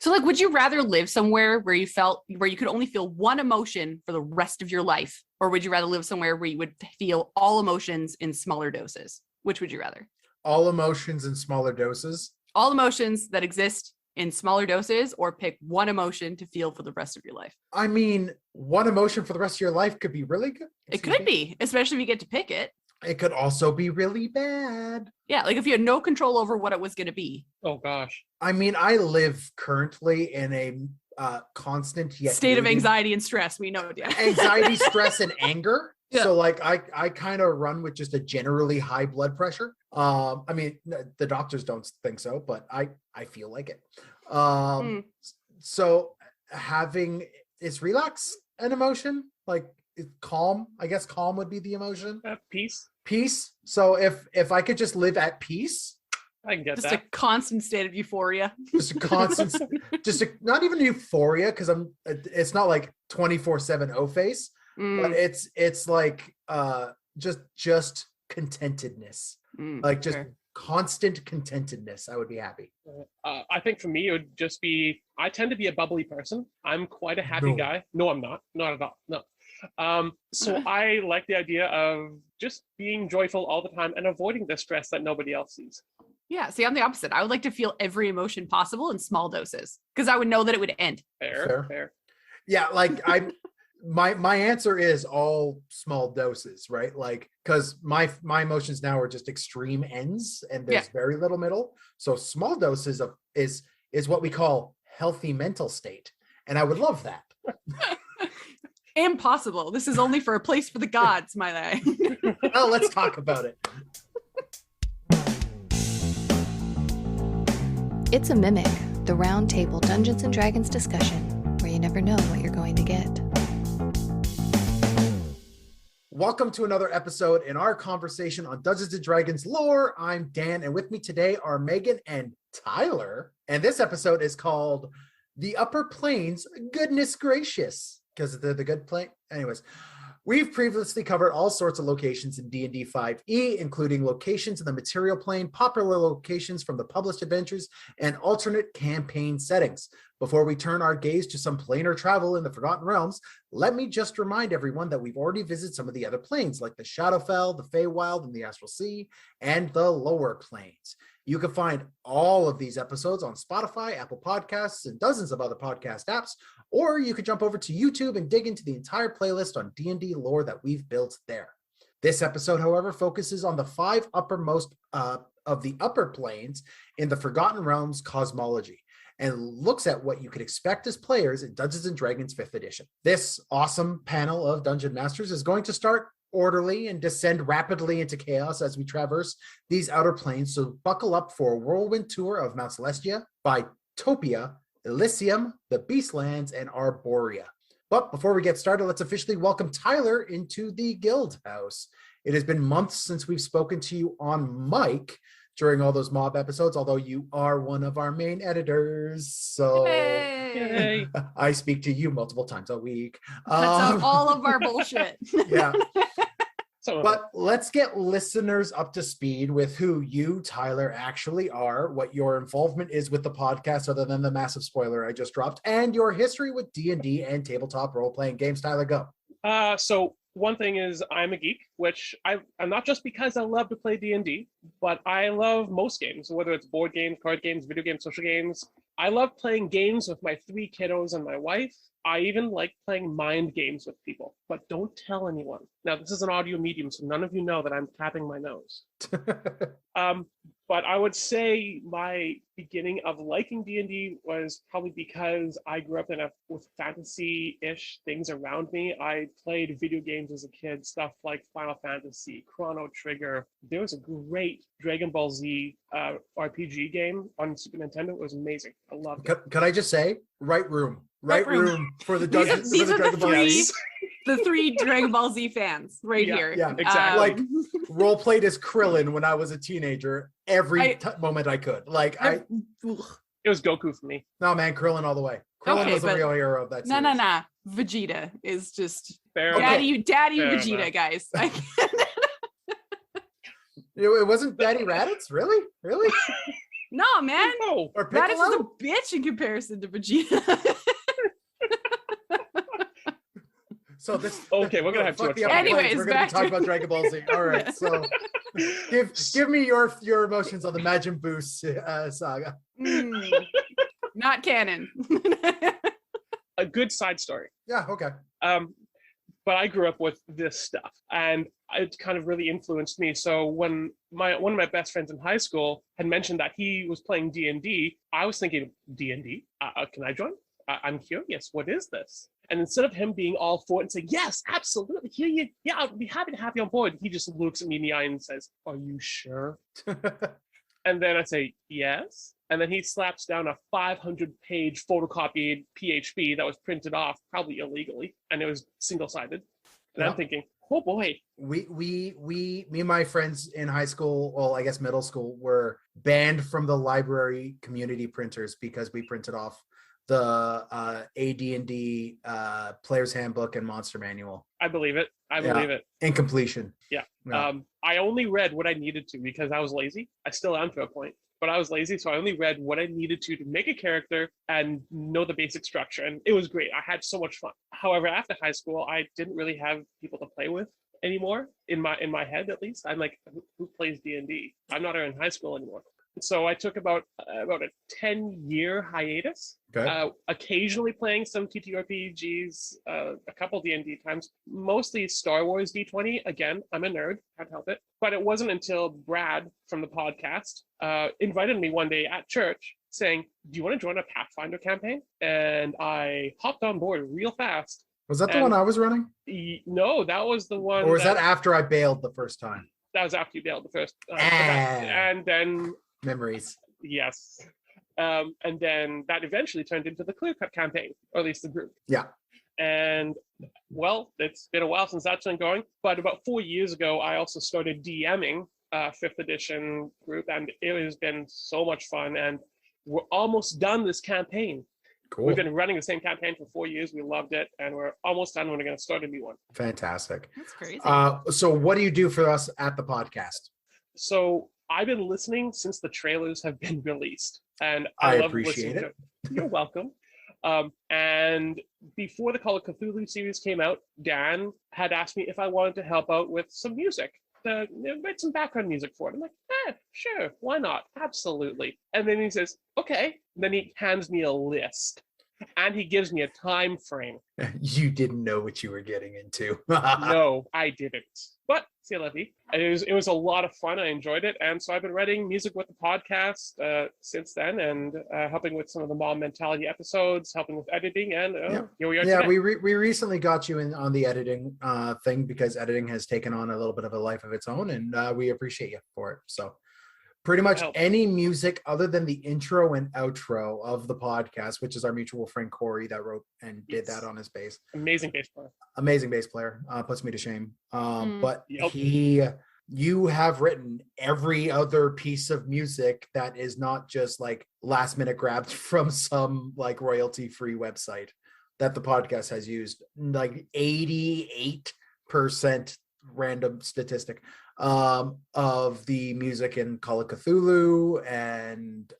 So like, would you rather live somewhere where you could only feel one emotion for the rest of your life? Or would you rather live somewhere where you would feel all emotions in smaller doses? Which would you rather? All emotions in smaller doses? All emotions that exist in smaller doses, or pick one emotion to feel for the rest of your life. I mean, one emotion for the rest of your life could be really good. It could be, especially if you get to pick it. It could also be really bad. Yeah, like if you had no control over what it was going to be. Oh gosh. I mean, I live currently in a constant yet state of anxiety and stress. We know, yeah. Anxiety, stress, and anger. Yeah. So like I kind of run with just a generally high blood pressure. I mean, the doctors don't think so, but I feel like it. So is relax an emotion? Like calm? I guess calm would be the emotion. Peace. So if I could just live at peace, I can get just that. A constant state of euphoria. Just a constant, not even euphoria, because it's not like 24/7 O-face, but it's like just contentedness, like just constant contentedness. I would be happy. I think for me, it would just be, I tend to be a bubbly person. I'm quite a happy guy. No, I'm not at all. No. So I like the idea of just being joyful all the time and avoiding the stress that nobody else sees. Yeah, see, I'm the opposite. I would like to feel every emotion possible in small doses because I would know that it would end. Fair. Yeah, like my answer is all small doses, right? Like, because my emotions now are just extreme ends and there's very little middle. So small doses is what we call healthy mental state. And I would love that. Impossible. This is only for a place for the gods, my guy. Well, let's talk about it. It's a Mimic, the round table Dungeons & Dragons discussion, where you never know what you're going to get. Welcome to another episode in our conversation on Dungeons & Dragons lore. I'm Dan, and with me today are Megan and Tyler. And this episode is called The Upper Planes, Goodness Gracious, because they're the good plane. Anyways, we've previously covered all sorts of locations in D&D 5e, including locations in the material plane, popular locations from the published adventures, and alternate campaign settings. Before we turn our gaze to some planar travel in the Forgotten Realms, let me just remind everyone that we've already visited some of the other planes, like the Shadowfell, the Feywild, and the Astral Sea, and the lower planes. You can find all of these episodes on Spotify, Apple Podcasts, and dozens of other podcast apps, or you could jump over to YouTube and dig into the entire playlist on D&D lore that we've built there. This episode, however, focuses on the 5 uppermost of the upper planes in the Forgotten Realms cosmology, and looks at what you could expect as players in Dungeons & Dragons 5th edition. This awesome panel of Dungeon Masters is going to start orderly and descend rapidly into chaos as we traverse these outer planes, so buckle up for a whirlwind tour of Mount Celestia, Bytopia, Elysium, the Beastlands, and Arborea. But before we get started, let's officially welcome Tyler into the guild house. It has been months since we've spoken to you on mic during all those mob episodes, although you are one of our main editors, so Yay. I speak to you multiple times a week. That's all of our bullshit. Yeah. But let's get listeners up to speed with who you, Tyler, actually are, what your involvement is with the podcast, other than the massive spoiler I just dropped, and your history with D&D and tabletop role-playing games. Tyler, go. So one thing is I'm a geek, which I'm not just because I love to play D&D, but I love most games, whether it's board games, card games, video games, social games. I love playing games with my 3 kiddos and my wife. I even like playing mind games with people, but don't tell anyone. Now, this is an audio medium, so none of you know that I'm tapping my nose. But I would say my beginning of liking D&D was probably because I grew up with fantasy-ish things around me. I played video games as a kid, stuff like Final Fantasy, Chrono Trigger. There was a great Dragon Ball Z RPG game on Super Nintendo. It was amazing. I loved it. Could I just say, right room for the Dungeons. These are Dragon Ball Z. the 3 Dragon Ball Z fans right here. Yeah, exactly. Like role played as Krillin when I was a teenager every moment I could. Like it was Goku for me. No, man, Krillin all the way. Krillin was a real hero of that series. No. Vegeta is just Fair daddy Fair Vegeta, enough. guys. It wasn't Daddy Raditz? Really? No, man. Oh, Or Raditz is a Piccolo? bitch in comparison to Vegeta. So this. Okay, we're gonna have too fuck much the fun. upper planes. Anyways, We're gonna be back talking to- about Dragon Ball Z. All right, so give me your emotions on the Majin Buu saga. Not canon. A good side story. Yeah, okay. But I grew up with this stuff, and it kind of really influenced me. So when one of my best friends in high school had mentioned that he was playing D&D, I was thinking, D&D? Can I join? I'm curious. What is this? And instead of him being all for it and saying, yes, absolutely, here you, yeah, I'll be happy to have you on board, he just looks at me in the eye and says, are you sure? And then I say, yes. And then he slaps down a 500-page photocopied PHP that was printed off, probably illegally, and it was single-sided. And I'm thinking, oh boy. Me and my friends in high school, well, I guess middle school, were banned from the library community printers because we printed off the AD&D Player's Handbook and Monster Manual. I believe it. I believe it. Incompletion. Yeah. I only read what I needed to because I was lazy. I still am to a point, but I was lazy, so I only read what I needed to make a character and know the basic structure, and it was great. I had so much fun. However, after high school, I didn't really have people to play with anymore, in my head at least. I'm like, who plays D&D? I'm not in high school anymore. So I took about a 10-year hiatus, occasionally playing some TTRPGs, a couple D&D times, mostly Star Wars D20. Again, I'm a nerd, can't help it. But it wasn't until Brad from the podcast invited me one day at church saying, do you want to join a Pathfinder campaign? And I hopped on board real fast. Was that the one I was running? No, that was the one. Or was that after I bailed the first time? That was after you bailed the first. And then... Memories. Yes. And then that eventually turned into the Clear Cut campaign, or at least the group. Yeah. And well, it's been a while since that's been going, but about 4 years ago, I also started DMing 5th edition group, and it has been so much fun. And we're almost done this campaign. Cool. We've been running the same campaign for 4 years. We loved it, and we're almost done. We're going to start a new one. Fantastic. That's crazy. So what do you do for us at the podcast? So I've been listening since the trailers have been released, and I love appreciate listening it. to You're welcome. And before the Call of Cthulhu series came out, Dan had asked me if I wanted to help out with some music, to write some background music for it. I'm like, sure, why not? Absolutely. And then he says, okay. And then he hands me a list, and he gives me a time frame. You didn't know what you were getting into. No, I didn't. But see, Levy, it was a lot of fun. I enjoyed it, and so I've been writing music with the podcast since then, and helping with some of the Mom Mentality episodes, helping with editing, and here we are. Yeah, today. we recently got you in on the editing thing because editing has taken on a little bit of a life of its own, and we appreciate you for it. So pretty much any music other than the intro and outro of the podcast, which is our mutual friend Corey that wrote and did that on his bass. Amazing bass player. Puts me to shame. But Yep. you have written every other piece of music that is not just like last minute grabbed from some like royalty free website that the podcast has used. Like 88% random statistic of the music in Call of Cthulhu and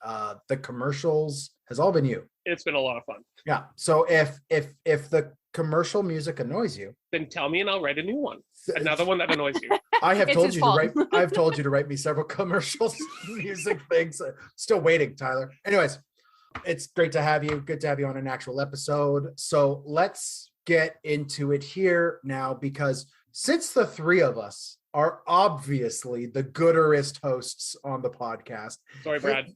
the commercials has all been you. It's been a lot of fun. Yeah. So if the commercial music annoys you, Then tell me and I'll write a new one. Another one that annoys you. I have It's told his you fault. to write. I've told you to write me several commercials, music things. Still waiting, Tyler. Anyways, it's great to have you. Good to have you on an actual episode. So let's get into it here now, because since the three of us are obviously the gooderest hosts on the podcast. Sorry, Brad.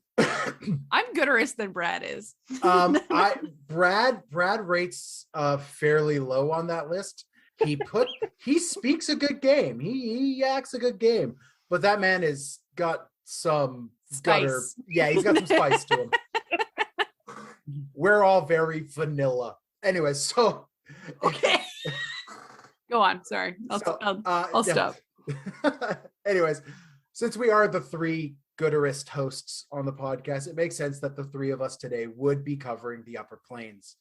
I'm gooderest than Brad is. Brad rates fairly low on that list. He speaks a good game. He acts a good game, but that man has got some gutter. Spice. Yeah, he's got some spice to him. We're all very vanilla. Anyway, so Okay. Go on. Sorry. I'll stop. Anyways, since we are the three gooderest hosts on the podcast, it makes sense that the three of us today would be covering the upper planes.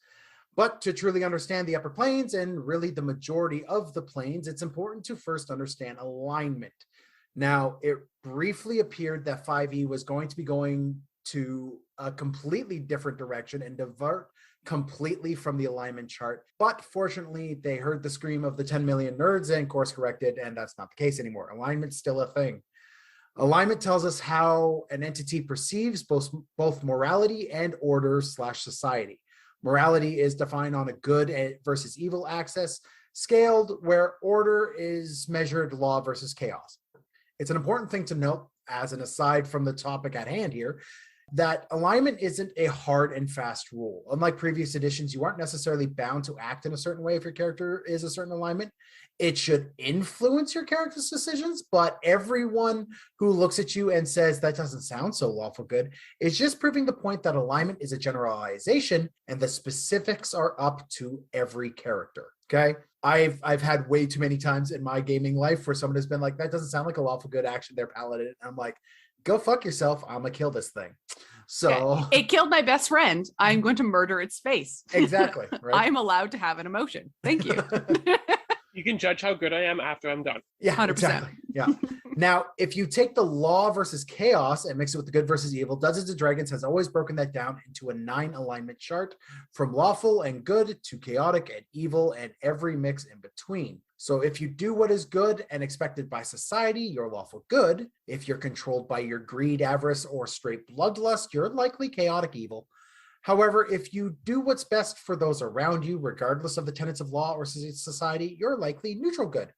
But to truly understand the upper planes and really the majority of the planes, it's important to first understand alignment. Now, it briefly appeared that 5e was going to be going to a completely different direction and divert completely from the alignment chart. But fortunately, they heard the scream of the 10 million nerds and course corrected, and that's not the case anymore. Alignment's still a thing. Alignment tells us how an entity perceives both morality and order/society. Morality is defined on a good versus evil axis, scaled, where order is measured law versus chaos. It's an important thing to note, as an aside from the topic at hand here, that alignment isn't a hard and fast rule. Unlike previous editions, you aren't necessarily bound to act in a certain way if your character is a certain alignment. It should influence your character's decisions, but everyone who looks at you and says that doesn't sound so lawful good is just proving the point that alignment is a generalization and the specifics are up to every character. Okay. I've had way too many times in my gaming life where someone has been like, that doesn't sound like a lawful good action, they're paladin. And I'm like, go fuck yourself. I'm gonna kill this thing. So yeah, it killed my best friend. I'm going to murder its face. Exactly. Right? I'm allowed to have an emotion. Thank you. You can judge how good I am after I'm done. Yeah, 100%. exactly. Yeah. Now, if you take the law versus chaos and mix it with the good versus evil, Dungeons & Dragons has always broken that down into a 9 alignment chart, from lawful and good to chaotic and evil and every mix in between. So if you do what is good and expected by society, you're lawful good. If you're controlled by your greed, avarice, or straight bloodlust, you're likely chaotic evil. However, if you do what's best for those around you, regardless of the tenets of law or society, you're likely neutral good.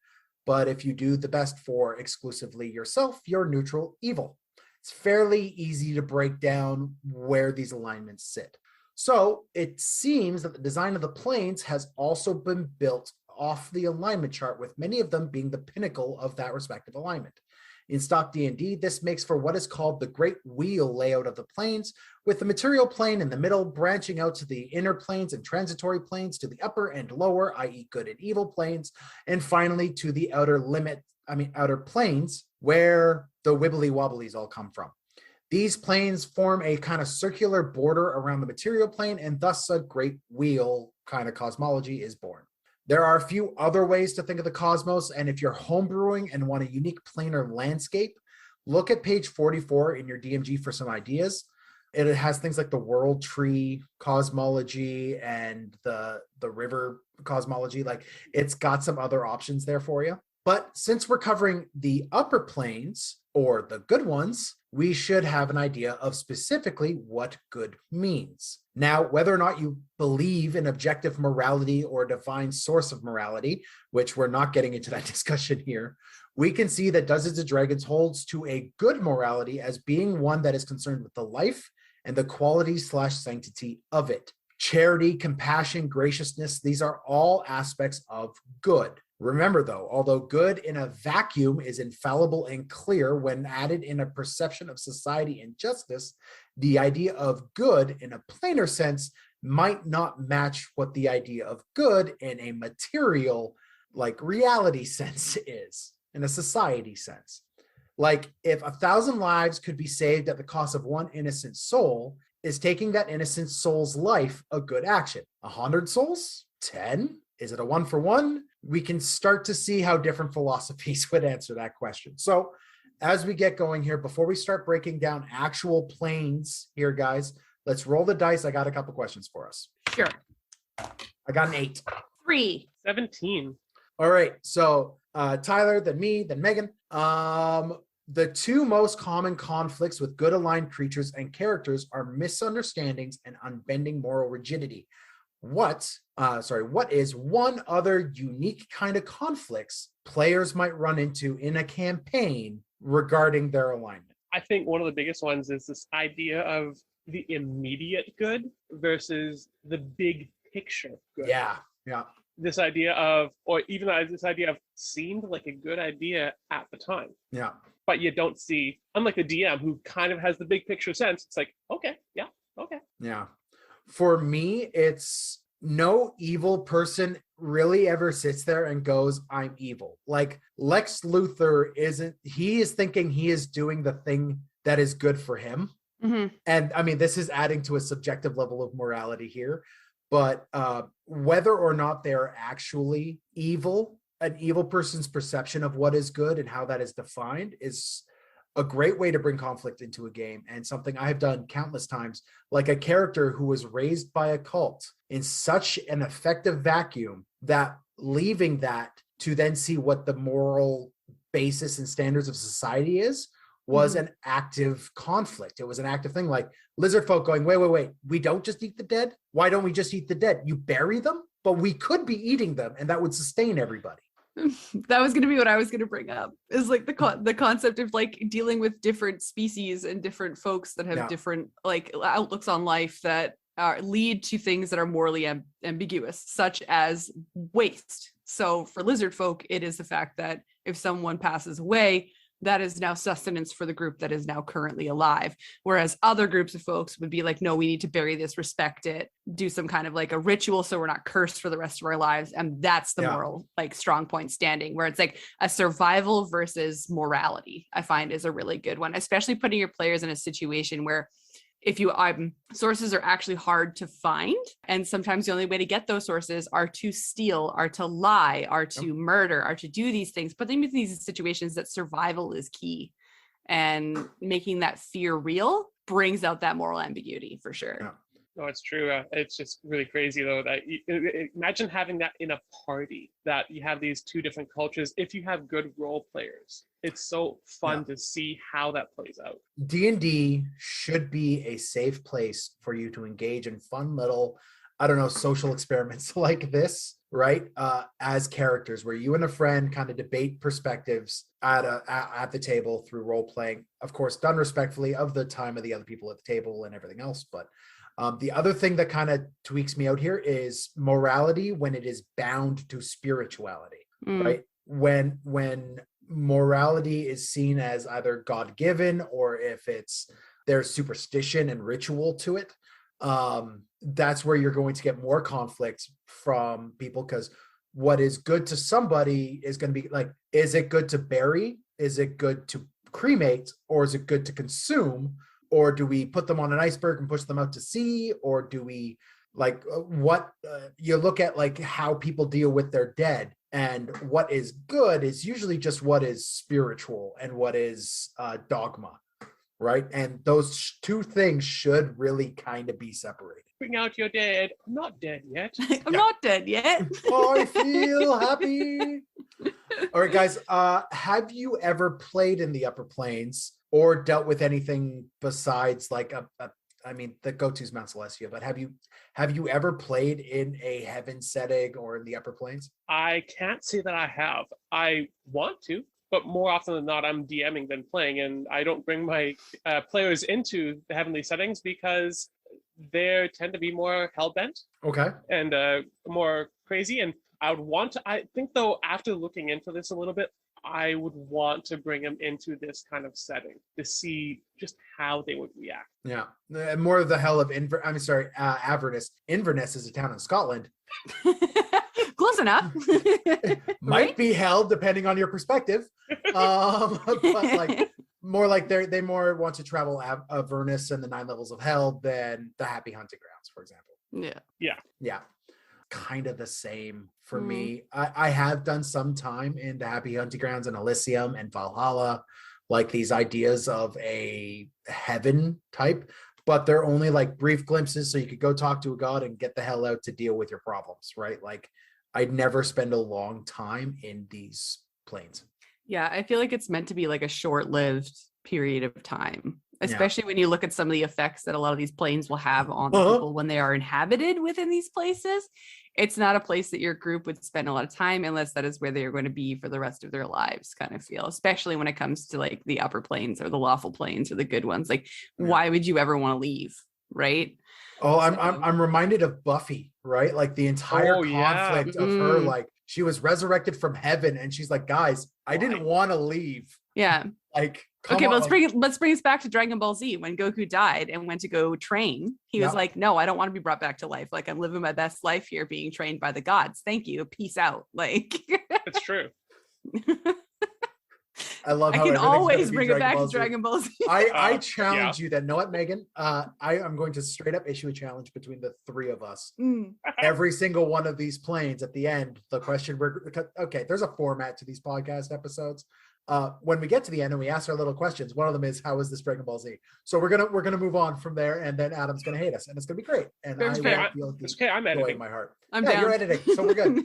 But if you do the best for exclusively yourself, you're neutral evil. It's fairly easy to break down where these alignments sit. So it seems that the design of the planes has also been built off the alignment chart, with many of them being the pinnacle of that respective alignment. In stock D&D, this makes for what is called the Great Wheel layout of the planes, with the material plane in the middle branching out to the inner planes and transitory planes to the upper and lower, i.e. good and evil planes, and finally to the outer planes, where the wibbly wobblies all come from. These planes form a kind of circular border around the material plane, and thus a great wheel kind of cosmology is born. There are a few other ways to think of the cosmos, and if you're homebrewing and want a unique planar landscape, look at page 44 in your DMG for some ideas. It has things like the world tree cosmology and the river cosmology. Like, it's got some other options there for you. But since we're covering the upper planes, or the good ones, we should have an idea of specifically what good means. Now, whether or not you believe in objective morality or a divine source of morality, which we're not getting into that discussion here, we can see that Dungeons & Dragons holds to a good morality as being one that is concerned with the life and the quality/sanctity of it. Charity, compassion, graciousness, these are all aspects of good. Remember, though, although good in a vacuum is infallible and clear, when added in a perception of society and justice, the idea of good in a planar sense might not match what the idea of good in a material, like reality sense is, in a society sense. Like, if 1,000 lives could be saved at the cost of one innocent soul, is taking that innocent soul's life a good action? 100 souls? 10? Is it a 1-for-1? We can start to see how different philosophies would answer that question. So as we get going here, before we start breaking down actual planes here, guys, let's roll the dice. I got a couple questions for us. Sure. I got an 8. 3. 17. All right. So Tyler, then me, then Megan. The 2 most common conflicts with good aligned creatures and characters are misunderstandings and unbending moral rigidity. What is one other unique kind of conflicts players might run into in a campaign regarding their alignment? I think one of the biggest ones is this idea of the immediate good versus the big picture good. Yeah. This idea of, or even this idea of seemed like a good idea at the time. Yeah. But you don't see, unlike the DM who kind of has the big picture sense, it's like, okay. Yeah. For me, it's no evil person really ever sits there and goes, I'm evil. Like, Lex Luthor he is thinking he is doing the thing that is good for him. Mm-hmm. And I mean, this is adding to a subjective level of morality here, but whether or not they're actually evil, an evil person's perception of what is good and how that is defined is a great way to bring conflict into a game, and something I have done countless times, like a character who was raised by a cult in such an effective vacuum that leaving that to then see what the moral basis and standards of society is was an active conflict. It was an active thing, like lizard folk going, wait, we don't just eat the dead. Why don't we just eat the dead? You bury them, but we could be eating them, and that would sustain everybody. That was going to be what I was going to bring up, is like the concept of like dealing with different species and different folks that have different like outlooks on life that lead to things that are morally ambiguous, such as waste. So for lizard folk, it is the fact that if someone passes away, that is now sustenance for the group that is now currently alive. Whereas other groups of folks would be like, no, we need to bury this, respect it, do some kind of like a ritual so we're not cursed for the rest of our lives. And that's the moral like strong point standing, where it's like a survival versus morality, I find is a really good one, especially putting your players in a situation where if you sources are actually hard to find, and sometimes the only way to get those sources are to steal, are to lie, are to murder, are to do these things. But then with these situations that survival is key, and making that fear real brings out that moral ambiguity for sure. No, it's true. It's just really crazy though that imagine having that in a party, that you have these two different cultures. If you have good role players, it's so fun to see how that plays out. D&D should be a safe place for you to engage in fun little, I don't know, social experiments like this, right? As characters, where you and a friend kind of debate perspectives at the table through role playing, of course, done respectfully of the time of the other people at the table and everything else. But the other thing that kind of tweaks me out here is morality when it is bound to spirituality, right? When morality is seen as either God-given, or if there's superstition and ritual to it, that's where you're going to get more conflict from people, because what is good to somebody is going to be like, is it good to bury? Is it good to cremate? Or is it good to consume? Or do we put them on an iceberg and push them out to sea? Or do we like you look at like how people deal with their dead, and what is good is usually just what is spiritual and what is dogma, right? And those two things should really kind of be separated. Bring out your dead. I'm not dead yet. I'm not dead yet. I feel happy. All right, guys. Have you ever played in the upper planes or dealt with anything besides like I mean, the go-to is Mount Celestia, but have you ever played in a heaven setting or in the upper planes? I can't say that I have. I want to, but more often than not, I'm DMing than playing, and I don't bring my players into the heavenly settings because they tend to be more hell-bent. Okay. And more crazy. And I think though, after looking into this a little bit, I would want to bring them into this kind of setting to see just how they would react. Yeah. More of the hell of Avernus. Inverness is a town in Scotland. Close enough. Might be hell depending on your perspective. But like more like they more want to travel Avernus and the 9 levels of hell than the Happy Hunting Grounds, for example. Yeah. Kind of the same for me. I have done some time in the Happy Hunting Grounds and Elysium and Valhalla, like these ideas of a heaven type, but they're only like brief glimpses, so you could go talk to a god and get the hell out to deal with your problems, right? Like I'd never spend a long time in these planes. Yeah, I feel like it's meant to be like a short-lived period of time, especially when you look at some of the effects that a lot of these planes will have on the people when they are inhabited within these places. It's not a place that your group would spend a lot of time unless that is where they are going to be for the rest of their lives, kind of feel, especially when it comes to like the upper planes or the lawful planes or the good ones. Like, why would you ever want to leave? Right. Oh, I'm reminded of Buffy, right? Like the entire conflict of her, like she was resurrected from heaven and she's like, guys, I didn't want to leave. Yeah. Like, okay, but let's bring us back to Dragon Ball Z. When Goku died and went to go train, he was like, no, I don't want to be brought back to life. Like, I'm living my best life here being trained by the gods. Thank you. Peace out. Like, it's true. I love how I can always bring it back to Dragon Ball Z. I challenge you that. Know what, Megan? I am going to straight up issue a challenge between the three of us. Every single one of these planes at the end, the question there's a format to these podcast episodes. when we get to the end and we ask our little questions, one of them is, how is this Dragon Ball Z? So we're gonna move on from there, and then Adam's gonna hate us, and it's gonna be great. And I will feel the okay, I'm joy editing. in my heart. I'm down. You're editing, so we're good.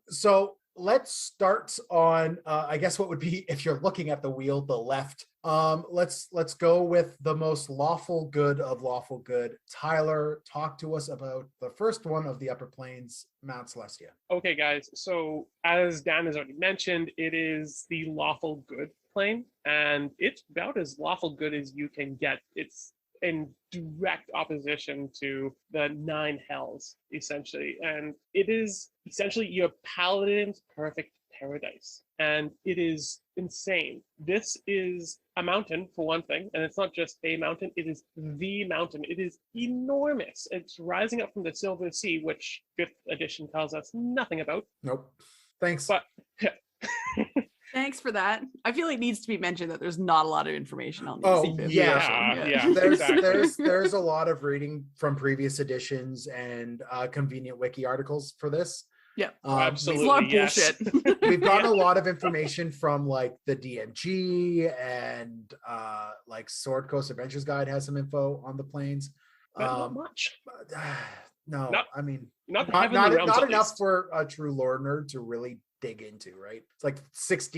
So let's start on I guess what would be, if you're looking at the wheel, the left. Let's go with the most lawful good of lawful good. Tyler, talk to us about the first one of the upper planes, Mount Celestia. Okay, guys. So as Dan has already mentioned, it is the lawful good plane, and it's about as lawful good as you can get. It's in direct opposition to the 9 hells, essentially. And it is essentially your paladin's perfect paradise. And it is insane. This is a mountain, for one thing, and it's not just a mountain, it is the mountain. It is enormous. It's rising up from the Silver Sea, which 5th edition tells us nothing about. Nope. Thanks. But Thanks for that. I feel it needs to be mentioned that there's not a lot of information on these. Oh, yeah. There's a lot of reading from previous editions and convenient wiki articles for this. Yeah, absolutely. It's a lot of bullshit. We've gotten a lot of information from like the DMG and like Sword Coast Adventures Guide has some info on the planes. But not much. No, I mean, not enough for a true lore nerd to really dig into, right? It's like 6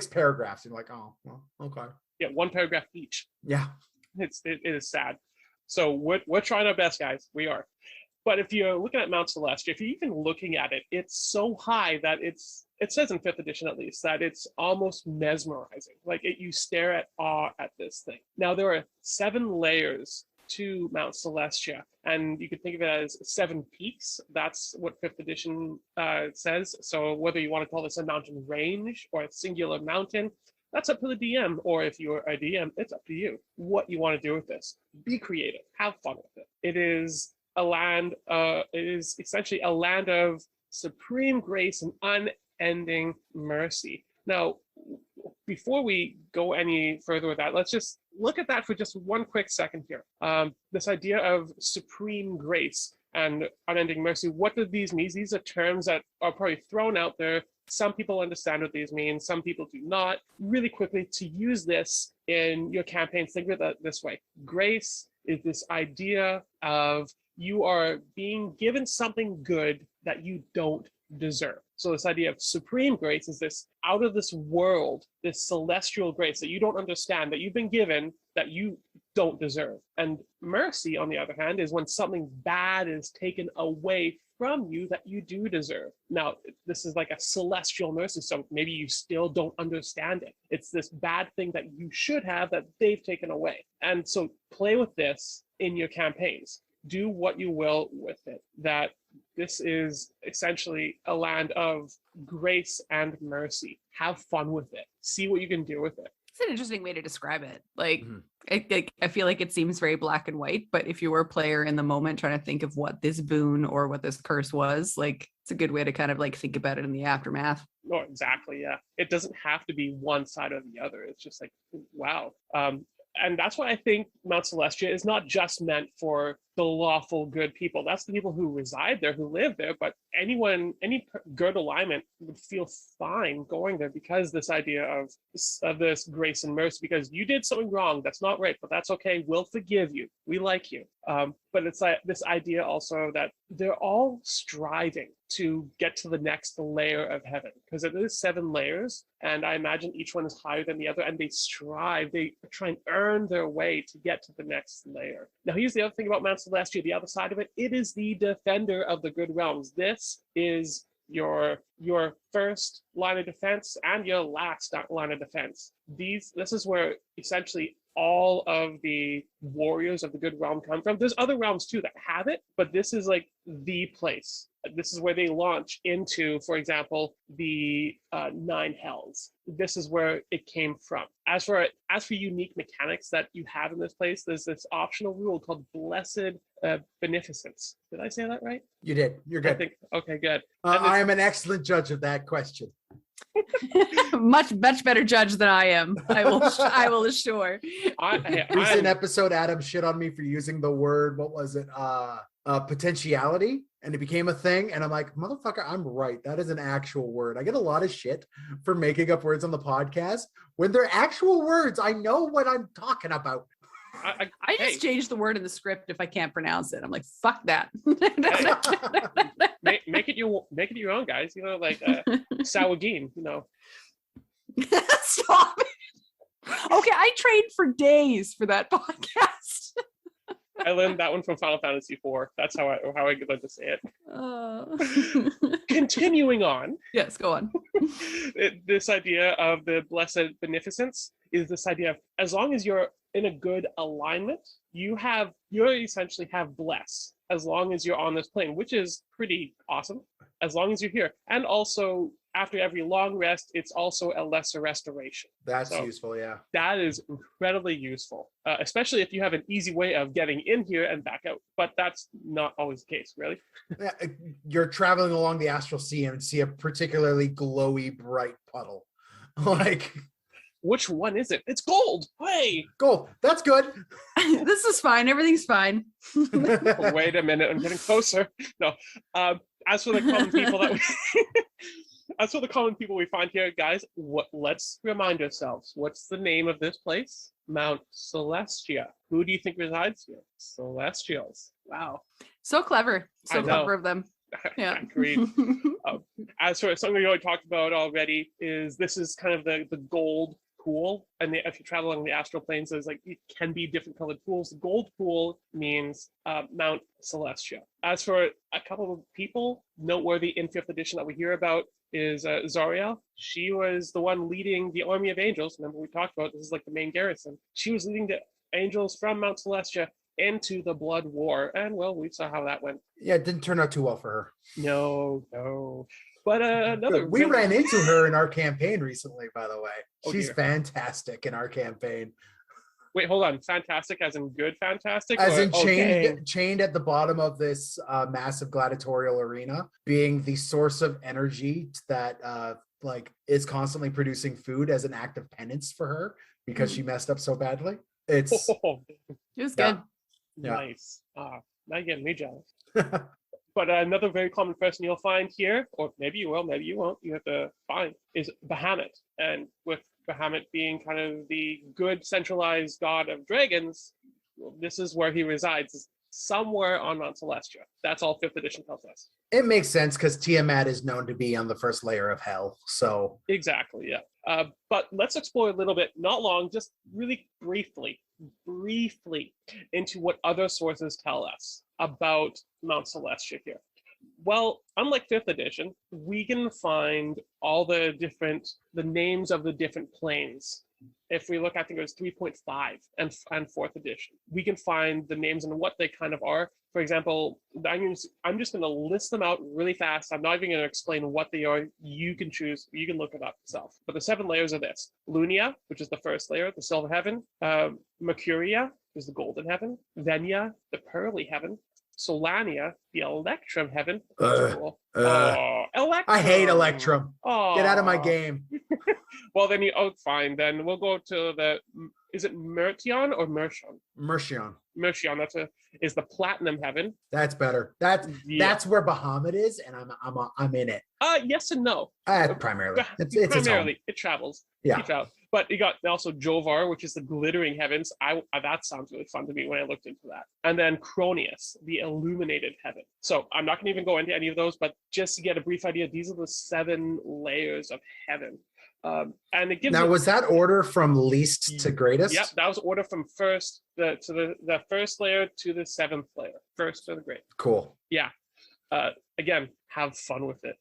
paragraphs. And you're like, oh, well, okay. Yeah, 1 paragraph each. Yeah. It is sad. So we're trying our best, guys. We are. But if you're looking at Mount Celestia, if you're even looking at it, it's so high that it says in 5th edition at least, that it's almost mesmerizing. Like you stare at awe at this thing. Now there are 7 layers to Mount Celestia, and you could think of it as 7 peaks. That's what 5th edition says. So whether you want to call this a mountain range or a singular mountain, that's up to the DM, or if you're a DM, it's up to you what you want to do with this. Be creative, have fun with it. It is essentially a land of supreme grace and unending mercy. Now, before we go any further with that, let's just look at that for just one quick second here. This idea of supreme grace and unending mercy, what do these mean? These are terms that are probably thrown out there. Some people understand what these mean, some people do not. Really quickly, to use this in your campaigns, think of it this way. Grace is this idea of you are being given something good that you don't deserve. So this idea of supreme grace is this out of this world, this celestial grace that you don't understand, that you've been given, that you don't deserve. And mercy, on the other hand, is when something bad is taken away from you that you do deserve. Now, this is like a celestial mercy, so maybe you still don't understand it. It's this bad thing that you should have that they've taken away. And so play with this in your campaigns. Do what you will with it. That this is essentially a land of grace and mercy. Have fun with it. See what you can do with it. It's an interesting way to describe it. Like, I feel like it seems very black and white, but if you were a player in the moment trying to think of what this boon or what this curse was, like, it's a good way to kind of like think about it in the aftermath. Oh, exactly. Yeah. It doesn't have to be one side or the other. It's just like, wow. And that's why I think Mount Celestia is not just meant for the lawful good people. That's the people who reside there, who live there. But anyone, any good alignment would feel fine going there because this idea of this grace and mercy, because you did something wrong. That's not right, but that's okay. We'll forgive you. We like you. But it's like this idea also that they're all striving to get to the next layer of heaven, because it is 7 layers. And I imagine each one is higher than the other, and they strive, they try and earn their way to get to the next layer. Now, here's the other thing about Mount Celestia, the other side of it, it is the defender of the good realms. This is your first line of defense and your last line of defense. This is where essentially all of the warriors of the good realm come from. There's other realms too that have it, but this is like the place. This is where they launch into, for example, the 9 hells. This is where it came from. As for unique mechanics that you have in this place, there's this optional rule called Blessed Beneficence. Did I say that right? You did. You're good. Okay, good. I am an excellent judge of that question. much better judge than I am. I will assure. Recent episode, Adam shit on me for using the word. What was it? potentiality, and it became a thing. And I'm like, motherfucker, I'm right. That is an actual word. I get a lot of shit for making up words on the podcast. When they're actual words, I know what I'm talking about. I just changed the word in the script if I can't pronounce it. I'm like, fuck that. Make it your own, guys. You know, like Sawagin, you know. Stop it. Okay, I trained for days for that podcast. I learned that one from Final Fantasy IV. That's how I learned to say it. Continuing on. Yes, go on. This idea of the blessed beneficence is this idea of, as long as you're in a good alignment, you essentially have bless as long as you're on this plane, which is pretty awesome as long as you're here. And also, after every long rest, it's also a lesser restoration. That's useful, yeah. That is incredibly useful, especially if you have an easy way of getting in here and back out. But that's not always the case, really. Yeah, you're traveling along the astral sea and see a particularly glowy, bright puddle. Like, which one is it? It's gold. Hey, gold. That's good. This is fine. Everything's fine. Wait a minute. I'm getting closer. No. As for the common people we find here, guys, let's remind ourselves. What's the name of this place? Mount Celestia. Who do you think resides here? Celestials. Wow. So clever. So clever of them. Yeah. Agreed. As for something we already talked about already, this is kind of the gold pool, and if you travel along the astral planes, there's like, it can be different colored pools. The gold pool means Mount Celestia. As for a couple of people noteworthy in 5th edition that we hear about is Zariel. She was the one leading the army of angels. Remember, we talked about this is like the main garrison. She was leading the angels from Mount Celestia into the Blood War, and well, we saw how that went. Yeah, it didn't turn out too well for her. No. But we ran into her in our campaign recently, by the way. Oh, she's dear. Fantastic in our campaign. Wait, hold on. Fantastic as in good fantastic? As in chained at the bottom of this massive gladiatorial arena, being the source of energy that is constantly producing food as an act of penance for her because she messed up so badly. It was good. Yeah. Nice. Now you're getting me jealous. But another very common person you'll find here, or maybe you will, maybe you won't, you have to find, is Bahamut. And with Bahamut being kind of the good centralized god of dragons, this is where he resides, somewhere on Mount Celestia. That's all 5th edition tells us. It makes sense because Tiamat is known to be on the first layer of hell. So exactly, yeah. But let's explore a little bit, not long, just really briefly into what other sources tell us about Mount Celestia here. Well, unlike 5th edition, we can find all the names of the different planes. If we look, I think it was 3.5 and 4th edition, we can find the names and what they kind of are. For example, I'm just going to list them out really fast. I'm not even going to explain what they are. You can choose. You can look it up yourself. But the 7 layers are this: Lunia, which is the first layer, the silver heaven. Mercuria is the golden heaven. Venia, the pearly heaven. Solania, the Electrum heaven. Cool. Electrum. I hate Electrum. Get out of my game. Well, then fine. Then we'll go to is it Mertion or Mercion? Mercion. Mercion. Is the platinum heaven. That's better. That's where Bahamut is, and I'm in it. Yes and no. Primarily, it's primarily it travels. Yeah. But you got also Jovar, which is the glittering heavens. That sounds really fun to me when I looked into that. And then Cronius, the illuminated heaven. So I'm not going to even go into any of those, but just to get a brief idea, these are the 7 layers of heaven. And it gives. Now, was that order from least to greatest? Yep, that was order from first to the first layer to the 7th layer, first to the great. Cool. Yeah. Again, have fun with it.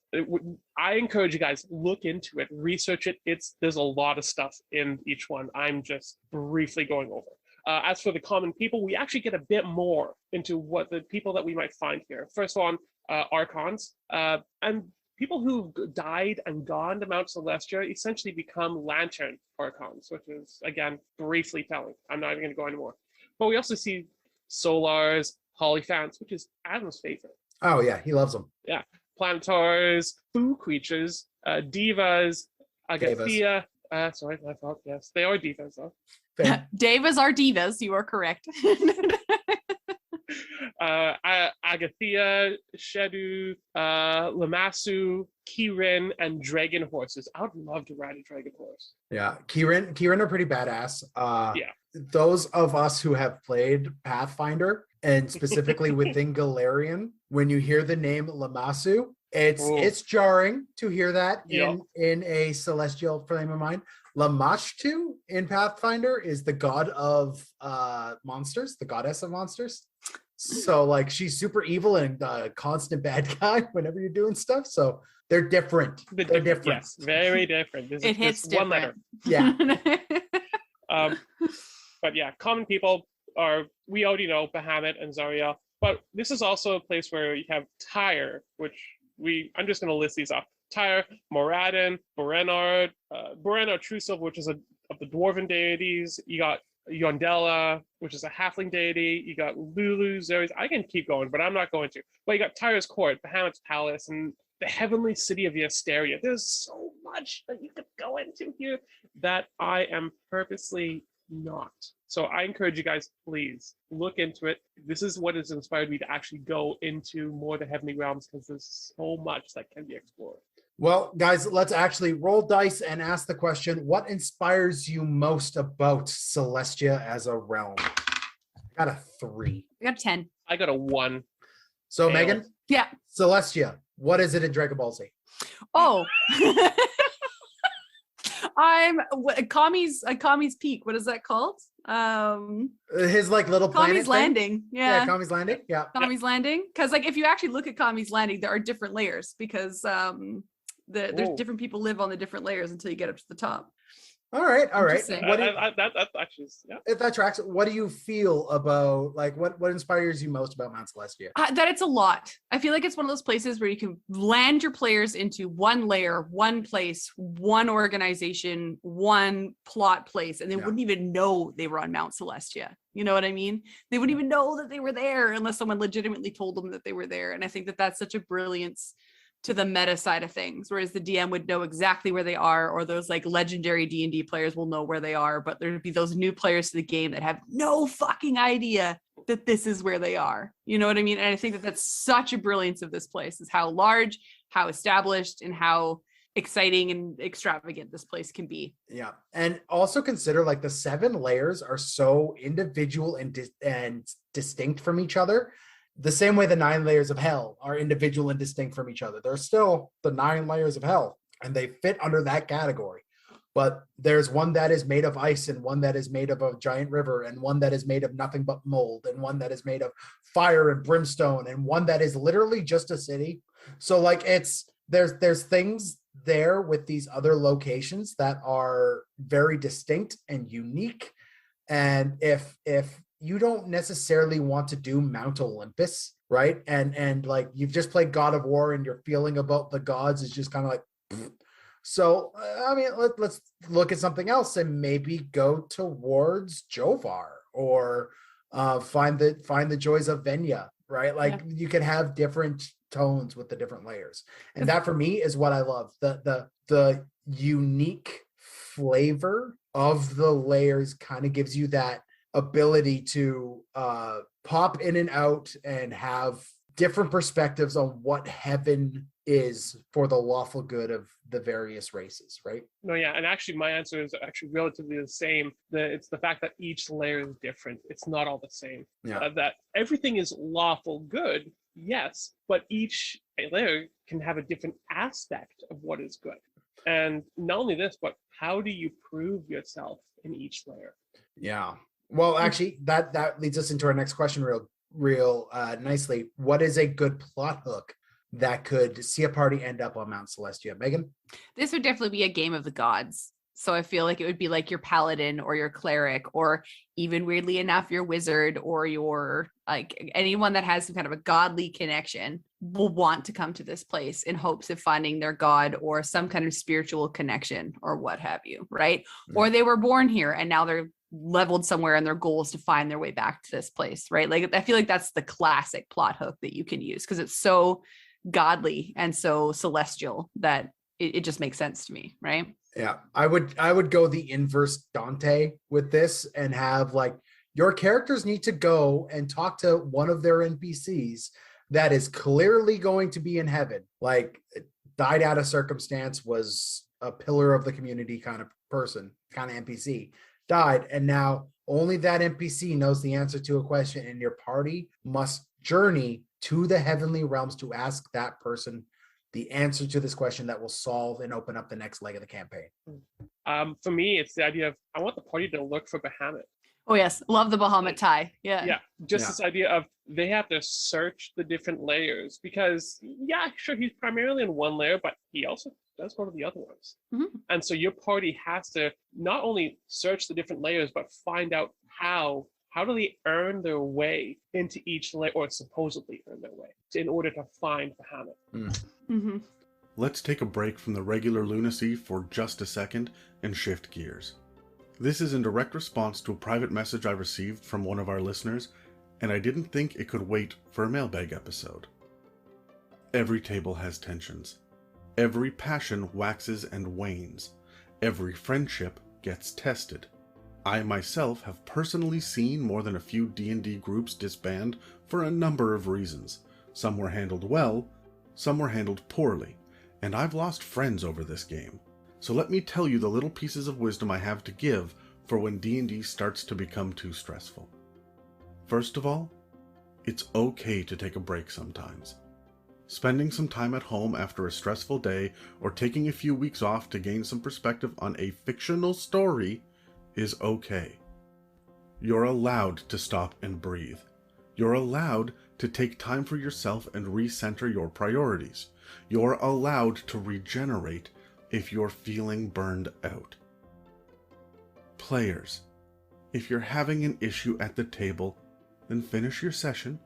I encourage you guys, look into it, research it. There's a lot of stuff in each one. I'm just briefly going over. As for the common people, we actually get a bit more into what the people that we might find here. First one, archons, and people who died and gone to Mount Celestia essentially become lantern archons, which is, again, briefly telling. I'm not even going to go anymore. But we also see solars, holophants, which is Adam's favorite. Oh, yeah, he loves them. Yeah. Planetars, foo creatures, divas, agathea. Sorry, my fault. Yes, they are divas, though. Divas are divas. You are correct. Agathia, Shedu, Lamassu, Kirin, and Dragon horses. I would love to ride a dragon horse. Yeah, Kirin are pretty badass. Yeah. Those of us who have played Pathfinder, and specifically within Galarian, when you hear the name Lamassu, it's jarring to hear that in a celestial frame of mind. Lamashtu in Pathfinder is the god of monsters, the goddess of monsters. So like she's super evil and constant bad guy whenever you're doing stuff. So they're different. They're different. Yes, very different. It hits one letter. Yeah. But yeah, common people we already know Bahamut and Zariel, but this is also a place where you have Tyre, which I'm just going to list these off. Tyre, Moradin, Borenard, Borenard Trusilv, which is of the dwarven deities. You got Yondella, which is a halfling deity. You got Lulu, Zeres. I can keep going, but I'm not going to. But you got Tyre's court, Bahamut's palace, and the heavenly city of Yasteria. There's so much that you could go into here that I am purposely not. So I encourage you guys, please look into it. This is what has inspired me to actually go into more of the heavenly realms, because there's so much that can be explored. Well, guys, let's actually roll dice and ask the question, what inspires you most about Celestia as a realm? I got a 3. I got a 10. I got a 1. So, Megan? Yeah. Celestia, what is it in Dragon Ball Z? Oh. Kami's Peak. What is that called? His like little planet Kami's Landing. Yeah. Kami's Landing. Yeah. Kami's Landing. Because like if you actually look at Kami's Landing, there are different layers because there's different people live on the different layers until you get up to the top. All right. That actually, yeah. If that tracks, what do you feel about like what inspires you most about Mount Celestia? That it's a lot. I feel like it's one of those places where you can land your players into one layer, one place, one organization, one plot place, and they wouldn't even know they were on Mount Celestia. You know what I mean? They wouldn't even know that they were there unless someone legitimately told them that they were there. And I think that that's such a brilliance to the meta side of things, whereas the DM would know exactly where they are, or those like legendary D&D players will know where they are, but there'd be those new players to the game that have no fucking idea that this is where they are. You know what I mean? And I think that that's such a brilliance of this place, is how large, how established, and how exciting and extravagant this place can be. Yeah. And also consider like the 7 layers are so individual and distinct from each other. The same way the 9 layers of hell are individual and distinct from each other. They're still the 9 layers of hell, and they fit under that category. But there's one that is made of ice, and one that is made of a giant river, and one that is made of nothing but mold, and one that is made of fire and brimstone, and one that is literally just a city. So like there's things there with these other locations that are very distinct and unique. And if you don't necessarily want to do Mount Olympus, right? And like you've just played God of War and your feeling about the gods is just kind of like, pfft. So I mean, let's look at something else and maybe go towards Jovar or find the joys of Venya, right? Like you can have different tones with the different layers, and that for me is what I love, the unique flavor of the layers kind of gives you that ability to pop in and out and have different perspectives on what heaven is for the lawful good of the various races, right? No, yeah, and actually my answer is actually relatively the same. It's the fact that each layer is different. It's not all the same. Yeah. That everything is lawful good, yes, but each layer can have a different aspect of what is good. And not only this, but how do you prove yourself in each layer? Yeah. Well, actually, that leads us into our next question real nicely. What is a good plot hook that could see a party end up on Mount Celestia? Megan? This would definitely be a game of the gods. So I feel like it would be like your paladin or your cleric, or even weirdly enough, your wizard or your like anyone that has some kind of a godly connection will want to come to this place in hopes of finding their god or some kind of spiritual connection or what have you, right? Mm-hmm. Or they were born here and now they're leveled somewhere and their goal is to find their way back to this place, right? Like I feel like that's the classic plot hook that you can use because it's so godly and so celestial that it just makes sense to me, right? Yeah, I would go the inverse Dante with this and have like Your characters need to go and talk to one of their NPCs that is clearly going to be in heaven, like died out of circumstance, was a pillar of the community kind of person, kind of NPC, died, and now only that NPC knows the answer to a question, and your party must journey to the heavenly realms to ask that person the answer to this question that will solve and open up the next leg of the campaign. For me, it's the idea of I want the party to look for Bahamut. Oh yes, love the Bahamut tie. Yeah. This idea of they have to search the different layers because sure, he's primarily in one layer, but he also does go to the other ones. Mm-hmm. And so your party has to not only search the different layers, but find out how do they earn their way into each layer, or supposedly earn their way, in order to find Bahamut. Mm-hmm. Let's take a break from the regular lunacy for just a second and shift gears. This is in direct response to a private message I received from one of our listeners, and I didn't think it could wait for a mailbag episode. Every table has tensions. Every passion waxes and wanes. Every friendship gets tested. I myself have personally seen more than a few D&D groups disband for a number of reasons. Some were handled well, some were handled poorly, and I've lost friends over this game. So let me tell you the little pieces of wisdom I have to give for when D&D starts to become too stressful. First of all, it's okay to take a break sometimes. Spending some time at home after a stressful day or taking a few weeks off to gain some perspective on a fictional story is okay. You're allowed to stop and breathe. You're allowed to take time for yourself and recenter your priorities. You're allowed to regenerate if you're feeling burned out. Players, if you're having an issue at the table, then finish your session,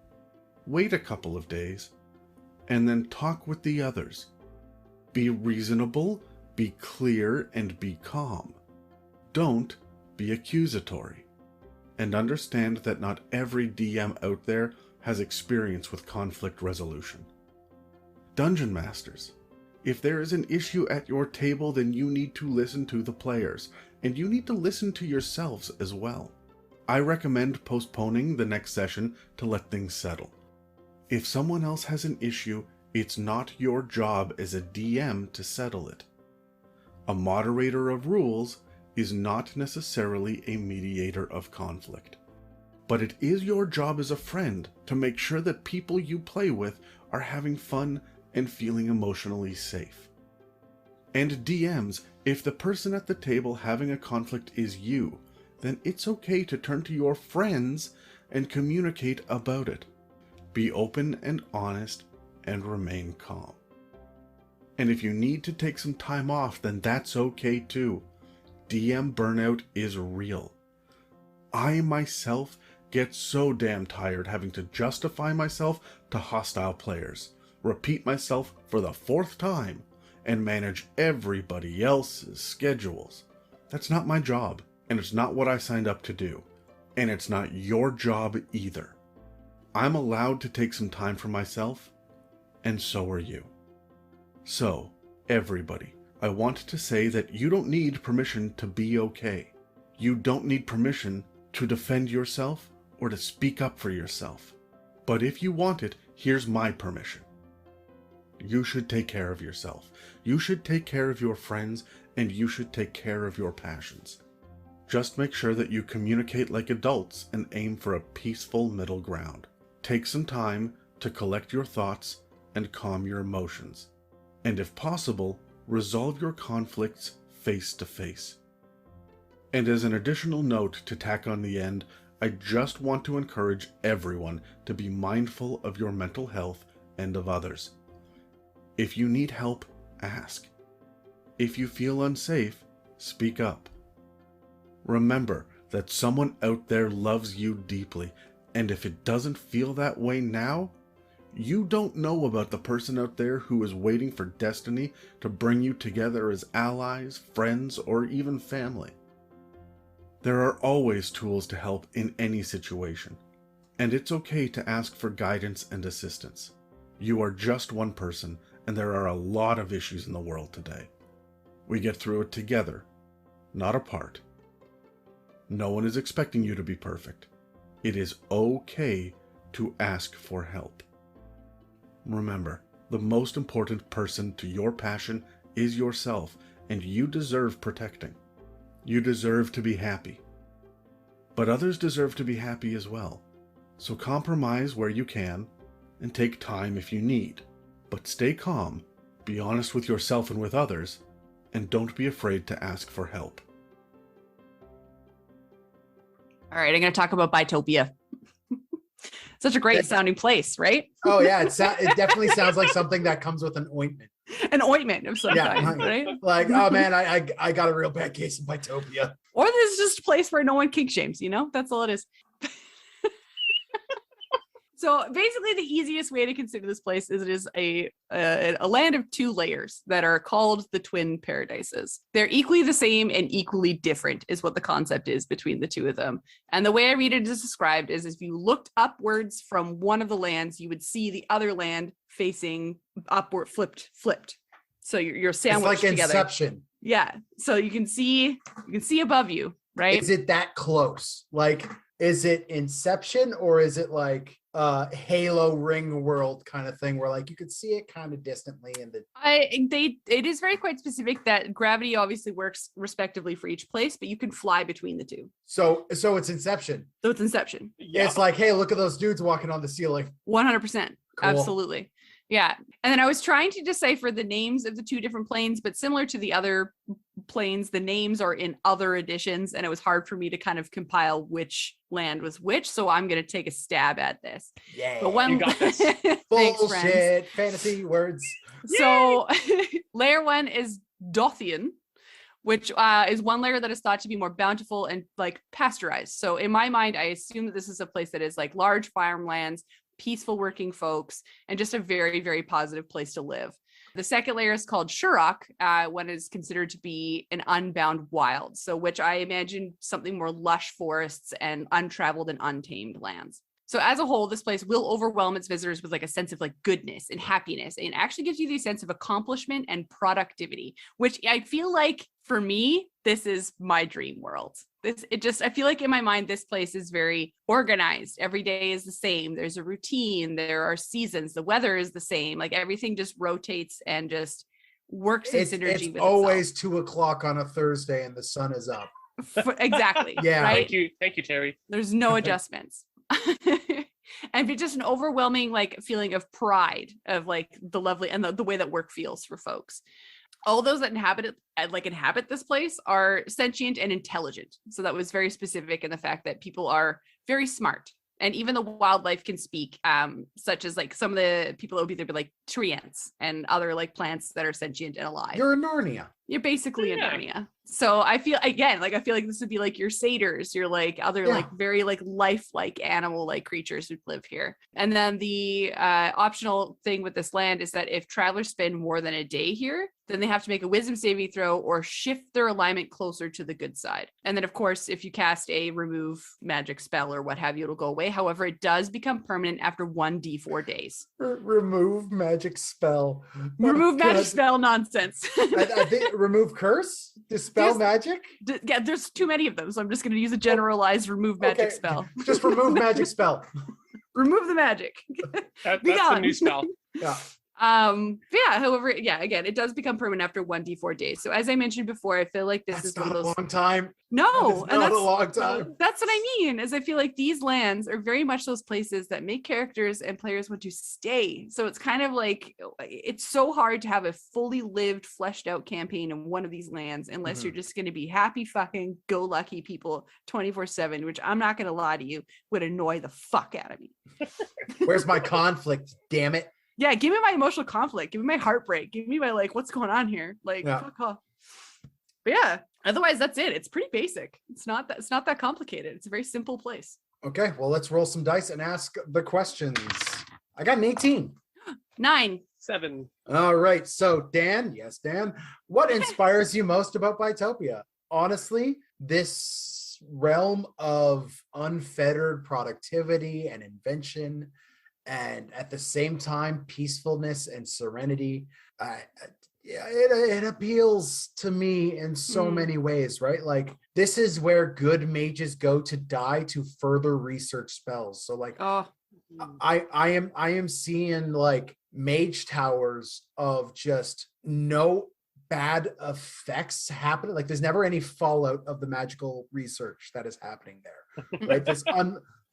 wait a couple of days, and then talk with the others. Be reasonable, be clear, and be calm. Don't be accusatory. And understand that not every DM out there has experience with conflict resolution. Dungeon Masters, if there is an issue at your table, then you need to listen to the players, and you need to listen to yourselves as well. I recommend postponing the next session to let things settle. If someone else has an issue, it's not your job as a DM to settle it. A moderator of rules is not necessarily a mediator of conflict. But it is your job as a friend to make sure that people you play with are having fun and feeling emotionally safe. And DMs, if the person at the table having a conflict is you, then it's okay to turn to your friends and communicate about it. Be open and honest and remain calm. And if you need to take some time off, then that's okay too. DM burnout is real. I myself get so damn tired having to justify myself to hostile players, repeat myself for the 4th time, and manage everybody else's schedules. That's not my job, and it's not what I signed up to do. And it's not your job either. I'm allowed to take some time for myself, and so are you. So, everybody, I want to say that you don't need permission to be okay. You don't need permission to defend yourself or to speak up for yourself. But if you want it, here's my permission. You should take care of yourself. You should take care of your friends, and you should take care of your passions. Just make sure that you communicate like adults and aim for a peaceful middle ground. Take some time to collect your thoughts and calm your emotions. And if possible, resolve your conflicts face to face. And as an additional note to tack on the end, I just want to encourage everyone to be mindful of your mental health and of others. If you need help, ask. If you feel unsafe, speak up. Remember that someone out there loves you deeply, and if it doesn't feel that way now, you don't know about the person out there who is waiting for destiny to bring you together as allies, friends, or even family. There are always tools to help in any situation, and it's okay to ask for guidance and assistance. You are just one person, and there are a lot of issues in the world today. We get through it together, not apart. No one is expecting you to be perfect. It is okay to ask for help. Remember, the most important person to your passion is yourself, and you deserve protecting. You deserve to be happy. But others deserve to be happy as well. So compromise where you can, and take time if you need. But stay calm, be honest with yourself and with others, and don't be afraid to ask for help. All right, I'm going to talk about Bytopia. Such a great sounding place, right? Oh yeah, it definitely sounds like something that comes with an ointment. An ointment of some kind, right? Like, oh man, I got a real bad case of Bytopia. Or this is just a place where no one kink shames, you know? That's all it is. So basically the easiest way to consider this place is it is a land of 2 layers that are called the Twin Paradises. They're equally the same and equally different is what the concept is between the 2 of them. And the way I read it is described is if you looked upwards from one of the lands, you would see the other land facing upward, flipped. So you're sandwiched together. It's like Inception. Yeah. So you can see above you, right? Is it that close? Like, is it Inception or is it like Halo Ring World kind of thing where like you could see it kind of distantly in the it is very quite specific that gravity obviously works respectively for each place, but you can fly between the 2. So it's Inception. So it's Inception. Yeah. It's like, hey, look at those dudes walking on the ceiling. 100%. Cool. Absolutely. Yeah. And then I was trying to decipher the names of the 2 different planes, but similar to the other planes, the names are in other editions, and it was hard for me to kind of compile which land was which. So I'm going to take a stab at this. Yeah. But one, you got this. Thanks, Bullshit. Fantasy words. So layer 1 is Dothian, which is one layer that is thought to be more bountiful and like pasteurized. So in my mind, I assume that this is a place that is like large farmlands, peaceful working folks, and just a very, very positive place to live. The second layer is called Shurok, one is considered to be an unbound wild, so which I imagine something more lush forests and untraveled and untamed lands. So as a whole, this place will overwhelm its visitors with like a sense of like goodness and happiness, and actually gives you the sense of accomplishment and productivity, which I feel like for me, this is my dream world. I feel like in my mind, this place is very organized. Every day is the same. There's a routine. There are seasons. The weather is the same. Like everything just rotates and just works in synergy. It's always 2:00 on a Thursday and the sun is up. Exactly. Yeah. Right? Thank you, Terry. There's no adjustments. And just an overwhelming like feeling of pride of like the lovely and the way that work feels for folks. All those that inhabit this place are sentient and intelligent. So that was very specific in the fact that people are very smart. And even the wildlife can speak, such as like some of the people that would be like tree ants and other like plants that are sentient and alive. You're in Narnia. You're basically in Narnia. So I feel like this would be like your satyrs, your like other like very like lifelike animal like creatures who live here. And then the optional thing with this land is that if travelers spend more than a day here, then they have to make a wisdom saving throw or shift their alignment closer to the good side. And then of course, if you cast a remove magic spell or what have you, it'll go away. However, it does become permanent after 1d4 days. Remove magic spell. Remove magic spell nonsense. I think remove curse, dispel magic. There's too many of them, so I'm just going to use a generalized remove magic spell. Just remove magic spell. Remove the magic. That's a new spell. Yeah. However, again, it does become permanent after 1d4 days. So as I mentioned before, I feel like this is one of those. Not a long time. No, and that's not a long time. That's what I mean, is I feel like these lands are very much those places that make characters and players want to stay. So it's kind of like, it's so hard to have a fully lived, fleshed out campaign in one of these lands unless you're just going to be happy fucking go lucky people 24/7, which I'm not going to lie to you, would annoy the fuck out of me. Where's my conflict? Damn it. Yeah, give me my emotional conflict. Give me my heartbreak. Give me my like, what's going on here? Like, fuck off. But yeah, otherwise that's it. It's pretty basic. It's not that complicated. It's a very simple place. Okay, well, let's roll some dice and ask the questions. I got an 18. 9. 7. All right. So Dan, what inspires you most about Bytopia? Honestly, this realm of unfettered productivity and invention, and at the same time, peacefulness and serenity. Yeah, it appeals to me in so many ways, right? Like this is where good mages go to die to further research spells. So like I am seeing like mage towers of just no bad effects happening. Like there's never any fallout of the magical research that is happening there, right?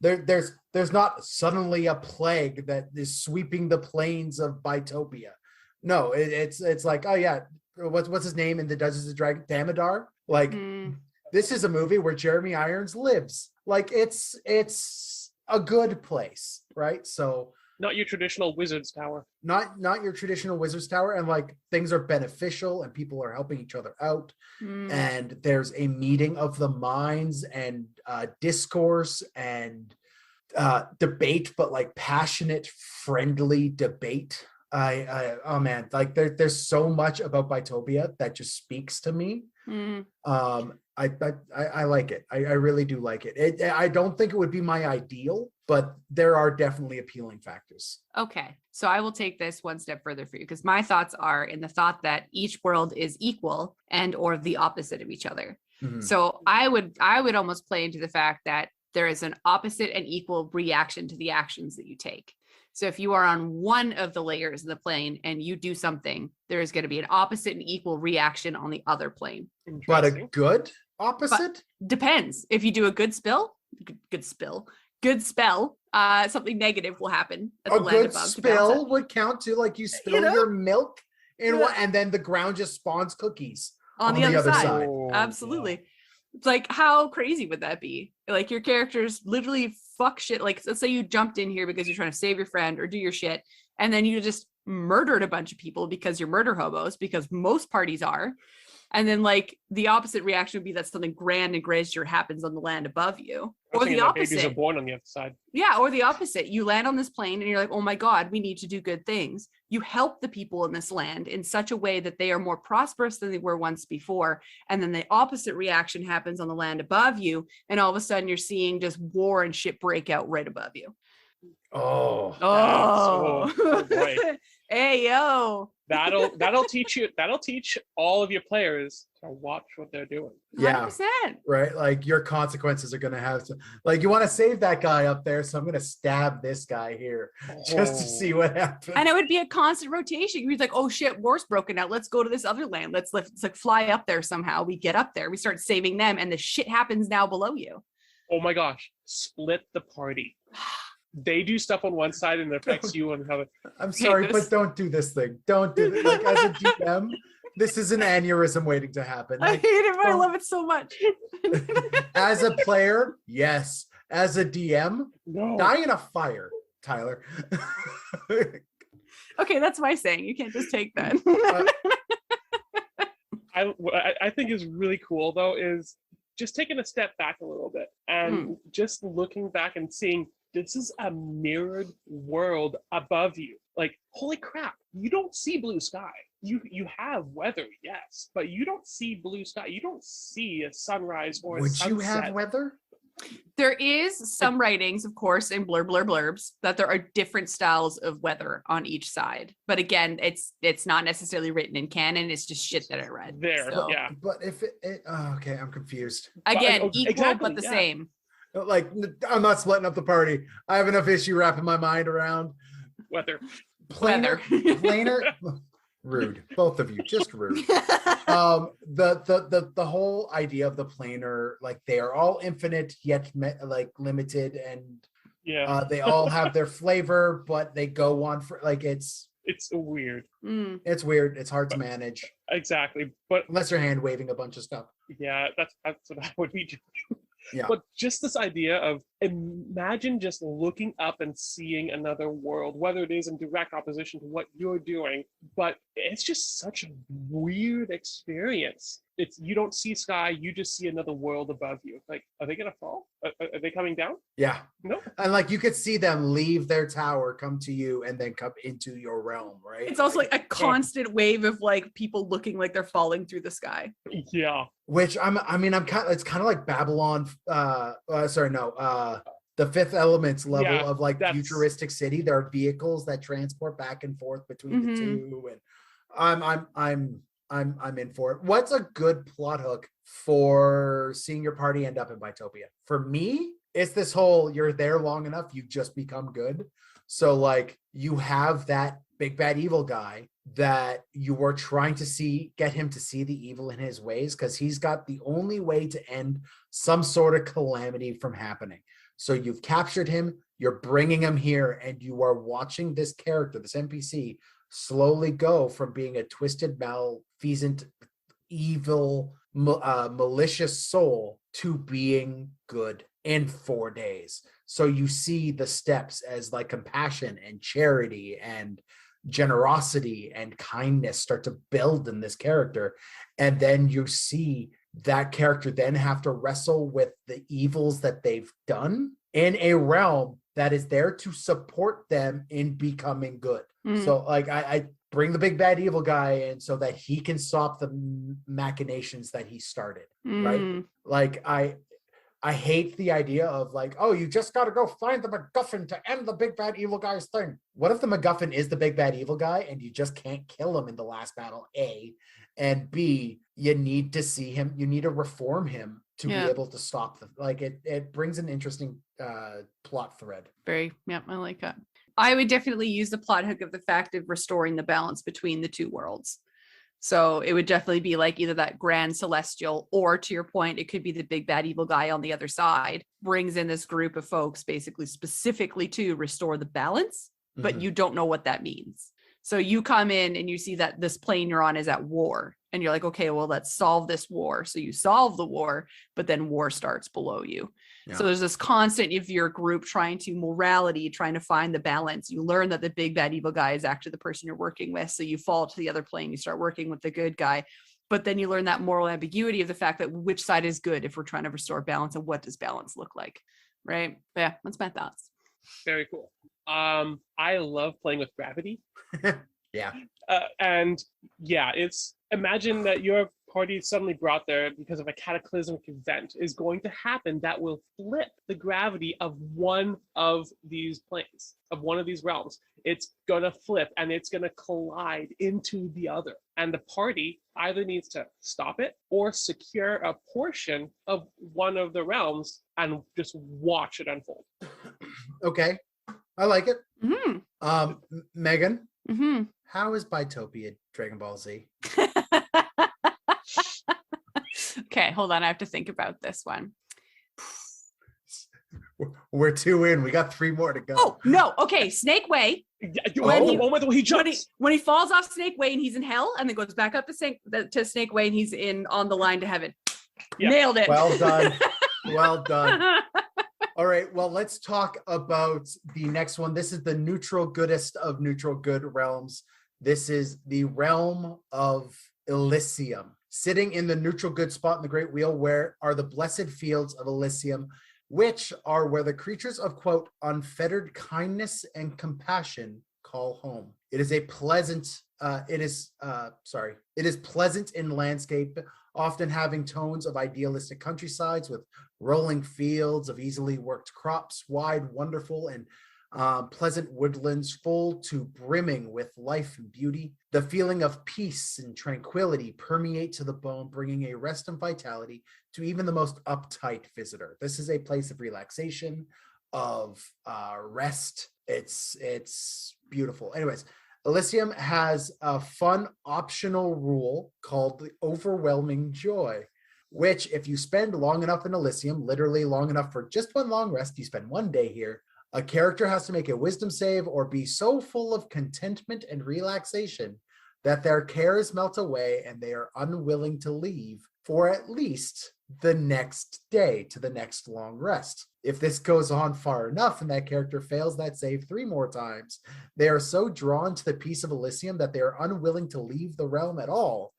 There's not suddenly a plague that is sweeping the plains of Bytopia. No, it's like, oh yeah, what's his name in the Dungeons and Dragons? Damodar. Like this is a movie where Jeremy Irons lives. Like it's a good place, right? So not your traditional wizard's tower. Not your traditional wizard's tower, and like things are beneficial and people are helping each other out, and there's a meeting of the minds and discourse and debate, but like passionate, friendly debate. Oh man, like there's so much about Bytopia that just speaks to me. I like it. I really do like it. I don't think it would be my ideal, but there are definitely appealing factors. Okay, so I will take this one step further for you, because my thoughts are in the thought that each world is equal and or the opposite of each other. So I would almost play into the fact that there is an opposite and equal reaction to the actions that you take. So if you are on one of the layers of the plane and you do something, there is going to be an opposite and equal reaction on the other plane. But a good opposite? But depends. If you do a good spell, something negative will happen at the land above. A good spell would count too. Like you spill your milk in one, and then the ground just spawns cookies on the other side. Oh, absolutely. Yeah. It's like, how crazy would that be? Like your characters literally fuck shit. Like let's say you jumped in here because you're trying to save your friend or do your shit, and then you just murdered a bunch of people because you're murder hobos, because most parties are. And then like the opposite reaction would be that something grand and gracious happens on the land above you. Or the opposite. Babies are born on the other side. Yeah, or the opposite. You land on this plane and you're like, oh my God, we need to do good things. You help the people in this land in such a way that they are more prosperous than they were once before. And then the opposite reaction happens on the land above you. And all of a sudden you're seeing just war and shit break out right above you. Oh boy. Hey, yo. That'll teach all of your players to watch what they're doing. Yeah, 100%. Right. Like your consequences are gonna have to, like, you want to save that guy up there, so I'm gonna stab this guy here just to see what happens. And it would be a constant rotation. You'd be like, oh shit, war's broken out. Let's go to this other land. Let's like fly up there somehow. We get up there, we start saving them, and the shit happens now below you. Oh my gosh, split the party. They do stuff on one side and it affects you on the other. I'm sorry, but don't do this thing. Don't do this. Like as a DM, this is an aneurysm waiting to happen. I hate it, but I love it so much. As a player, yes. As a DM, no. Die in a fire, Tyler. Okay, that's my saying. You can't just take that. I think is really cool though is just taking a step back a little bit and just looking back and seeing this is a mirrored world above you. Like, holy crap, you don't see blue sky. You have weather, yes, but you don't see blue sky. You don't see a sunrise or a sunset. Would you have weather? There is some writings, of course, in blurbs that there are different styles of weather on each side. But again, it's not necessarily written in canon. It's just shit that I read. Yeah. But if okay, I'm confused. Again, equal but the same. Like, I'm not splitting up the party. I have enough issue wrapping my mind around weather. Planar. Rude. Both of you, just rude. The whole idea of the planar, like they are all infinite yet like limited, and they all have their flavor, but they go on for like it's weird. It's weird. It's hard to manage. Exactly, but unless you're hand waving a bunch of stuff. Yeah, that's what I would be doing. Yeah. But just this idea of imagine just looking up and seeing another world, whether it is in direct opposition to what you're doing, but it's just such a weird experience. It's you don't see sky, you just see another world above you. Like, are they gonna fall? Are they coming down? Yeah. No. And like you could see them leave their tower, come to you, and then come into your realm, right? It's also like a constant wave of like people looking like they're falling through the sky. Yeah. Which it's kind of like Babylon. The Fifth Element's level of like futuristic city. There are vehicles that transport back and forth between the two, and I'm in for it. What's a good plot hook for seeing your party end up in Bytopia? For me, it's this whole you're there long enough, you just become good. So like you have that big bad evil guy that you were trying to get him to see the evil in his ways, because he's got the only way to end some sort of calamity from happening. So you've captured him, you're bringing him here, and you are watching this character, this NPC, slowly go from being a twisted, malfeasant, evil, malicious soul to being good in 4 days. So you see the steps as like compassion and charity and generosity and kindness start to build in this character. And then you see that character then have to wrestle with the evils that they've done in a realm that is there to support them in becoming good. So like I bring the big bad evil guy in so that he can stop the machinations that he started, right? Like I hate the idea of like, oh, you just got to go find the MacGuffin to end the big bad evil guy's thing. What if the MacGuffin is the big bad evil guy and you just can't kill him in the last battle, A, and B, you need to see him, you need to reform him to be able to stop the, like it brings an interesting plot thread. I like that. I would definitely use the plot hook of the fact of restoring the balance between the two worlds. So it would definitely be like either that grand celestial, or to your point, it could be the big bad evil guy on the other side brings in this group of folks basically specifically to restore the balance, but you don't know what that means. So you come in and you see that this plane you're on is at war, and you're like, okay, well, let's solve this war. So you solve the war, but then war starts below you. So there's this constant of your group trying to find the balance. You learn that the big bad evil guy is actually the person you're working with. So you fall to the other plane, you start working with the good guy. But then you learn that moral ambiguity of the fact that which side is good if we're trying to restore balance, and what does balance look like, right? But yeah, that's my thoughts. Very cool. I love playing with gravity. It's imagine that your party suddenly brought there because of a cataclysmic event is going to happen that will flip the gravity of one of these planes, of one of these realms. It's going to flip and it's going to collide into the other. And the party either needs to stop it or secure a portion of one of the realms and just watch it unfold. Okay. I like it. Megan, how is Bytopia Dragon Ball Z? Okay, hold on. I have to think about this one. We're 2 in. We got 3 more to go. Oh, no. Okay, Snake Way. The moment when he jumps. When he falls off Snake Way and he's in hell, and then goes back up to Snake Way and he's on the line to heaven. Yeah. Nailed it. Well done. Well done. All right, well, let's talk about the next one. This is the neutral goodest of neutral good realms. This is the realm of Elysium. Sitting in the neutral good spot in the Great Wheel, where are the blessed fields of Elysium, which are where the creatures of, quote, unfettered kindness and compassion call home. It is pleasant in landscape, often having tones of idealistic countrysides with rolling fields of easily worked crops, wide, wonderful, and pleasant woodlands full to brimming with life and beauty. The feeling of peace and tranquility permeate to the bone, bringing a rest and vitality to even the most uptight visitor. This is a place of relaxation, of rest. It's beautiful. Anyways, Elysium has a fun optional rule called the overwhelming joy, which if you spend long enough in Elysium, literally long enough for just one long rest, you spend 1 day here, a character has to make a wisdom save or be so full of contentment and relaxation that their cares melt away and they are unwilling to leave for at least the next day to the next long rest. If this goes on far enough and that character fails that save 3 more times, they are so drawn to the peace of Elysium that they are unwilling to leave the realm at all,